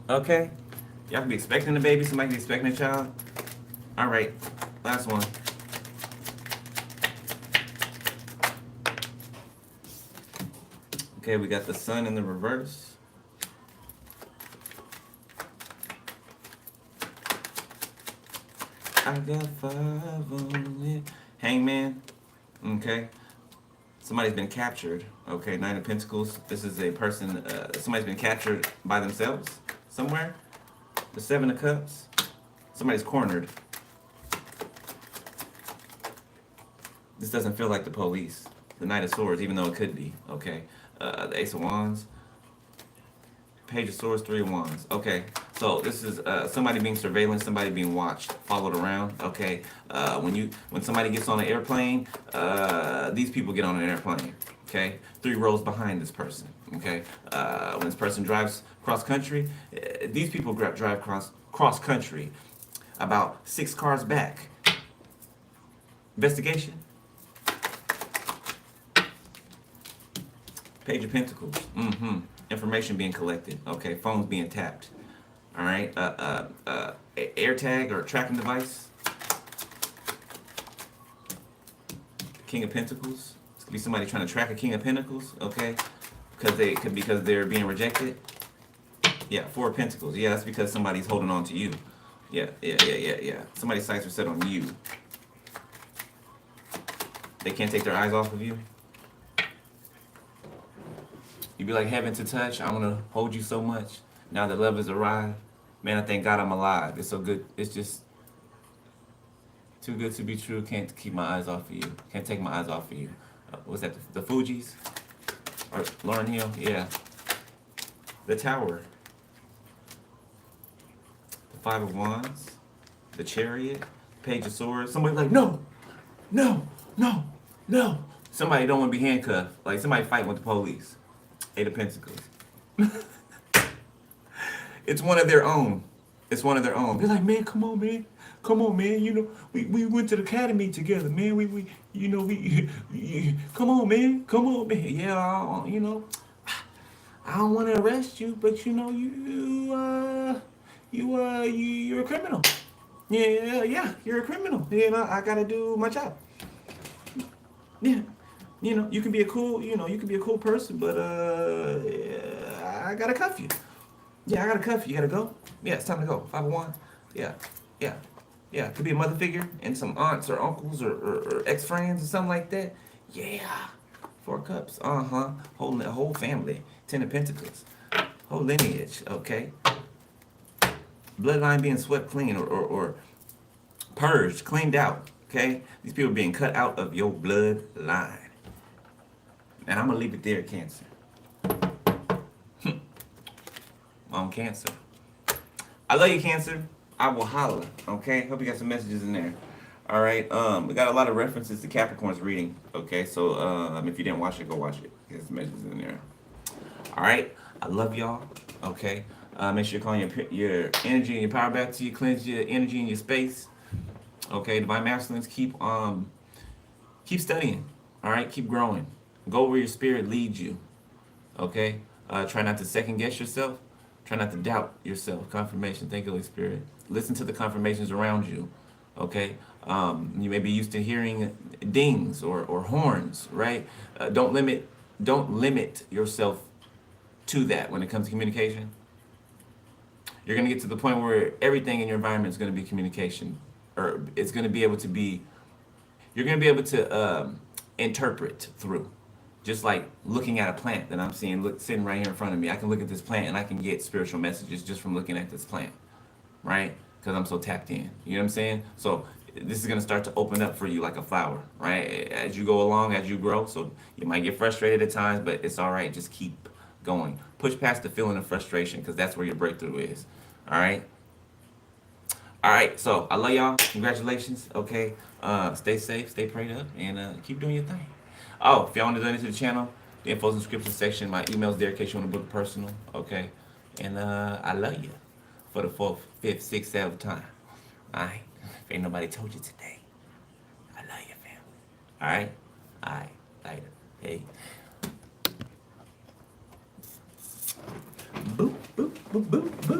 Okay? Y'all can be expecting a baby. Somebody can be expecting a child. All right. Last one. Okay, we got the Sun in the reverse. I got 5 on it. Hangman. Okay. Somebody's been captured. Okay, Nine of Pentacles. This is a person, somebody's been captured by themselves somewhere. The Seven of Cups. Somebody's cornered. This doesn't feel like the police. The Knight of Swords, even though it could be. Okay. The Ace of Wands. Page of Swords, Three of Wands. Okay. So this is somebody being surveilled, somebody being watched, followed around. Okay. When somebody gets on an airplane, these people get on an airplane. Okay. 3 rows behind this person. Okay. When this person drives cross country, these people drive cross country about 6 cars back. Investigation. Page of Pentacles. Information being collected. Okay. Phones being tapped. All right. Air tag or tracking device. King of Pentacles. This could be somebody trying to track a King of Pentacles. Okay. Because they're being rejected. Yeah. 4 of Pentacles. Yeah. That's because somebody's holding on to you. Yeah. Somebody's sights are set on you. They can't take their eyes off of you. You be like heaven to touch. I want to hold you so much. Now that love has arrived. Man, I thank God I'm alive. It's so good. It's just Too good to be true. Can't keep my eyes off of you. Can't take my eyes off of you. Was that the Fugees? Or Lauryn Hill? Yeah. The Tower. The Five of Wands. The Chariot. Page of Swords. Somebody like, no, no, no, no. Somebody don't want to be handcuffed. Like somebody fighting with the police. Eight of Pentacles. It's one of their own. It's one of their own. They're like, man, come on, man. Come on, man. You know, we went to the academy together, man. We come on, man. Come on, man. Yeah, you know, I don't want to arrest you, but you know, you're a criminal. Yeah, you're a criminal. You know, I gotta do my job. Yeah, you know, you can be a cool person, but I gotta cuff you. Yeah, I gotta cuff you. You gotta go. Yeah, it's time to go. 501. Yeah, yeah, yeah. Could be a mother figure and some aunts or uncles or ex-friends or something like that. Yeah, 4 cups. Holding the whole family. 10 of Pentacles. Whole lineage. Okay. Bloodline being swept clean or purged, cleaned out. Okay, these people being cut out of your bloodline. And I'm gonna leave it there, Cancer. On Cancer. I love you, Cancer. I will holla. Okay, hope you got some messages in there. All right. We got a lot of references to Capricorn's reading. Okay, so if you didn't watch it, go watch it. There's some messages in there. All right. I love y'all. Okay. Make sure you're calling your energy and your power back to you. Cleanse your energy and your space. Okay, Divine Masculines, keep studying. All right, keep growing. Go where your spirit leads you. Okay, try not to second guess yourself. Try not to doubt yourself. Confirmation. Thank you, Holy Spirit. Listen to the confirmations around you. Okay, you may be used to hearing dings or horns. Right. Don't limit yourself to that when it comes to communication. You're gonna get to the point where everything in your environment is gonna be communication. Or it's going to be able to be, you're going to be able to interpret through. Just like looking at a plant that I'm seeing sitting right here in front of me. I can look at this plant and I can get spiritual messages just from looking at this plant, right? Because I'm so tapped in. You know what I'm saying? So this is going to start to open up for you like a flower, right? As you go along, as you grow. So you might get frustrated at times, but it's all right. Just keep going. Push past the feeling of frustration because that's where your breakthrough is, all right? All right, so I love y'all. Congratulations. Okay, stay safe, stay prayed up, and keep doing your thing. Oh, if y'all want to donate to the channel, the info in the description section. My email's there in case you want to book personal. Okay, and I love you for the 4th, 5th, 6th, 7th time. All right, if ain't nobody told you today, I love you, family. All right, later. Hey. Boop, boop, boop, boop, boop.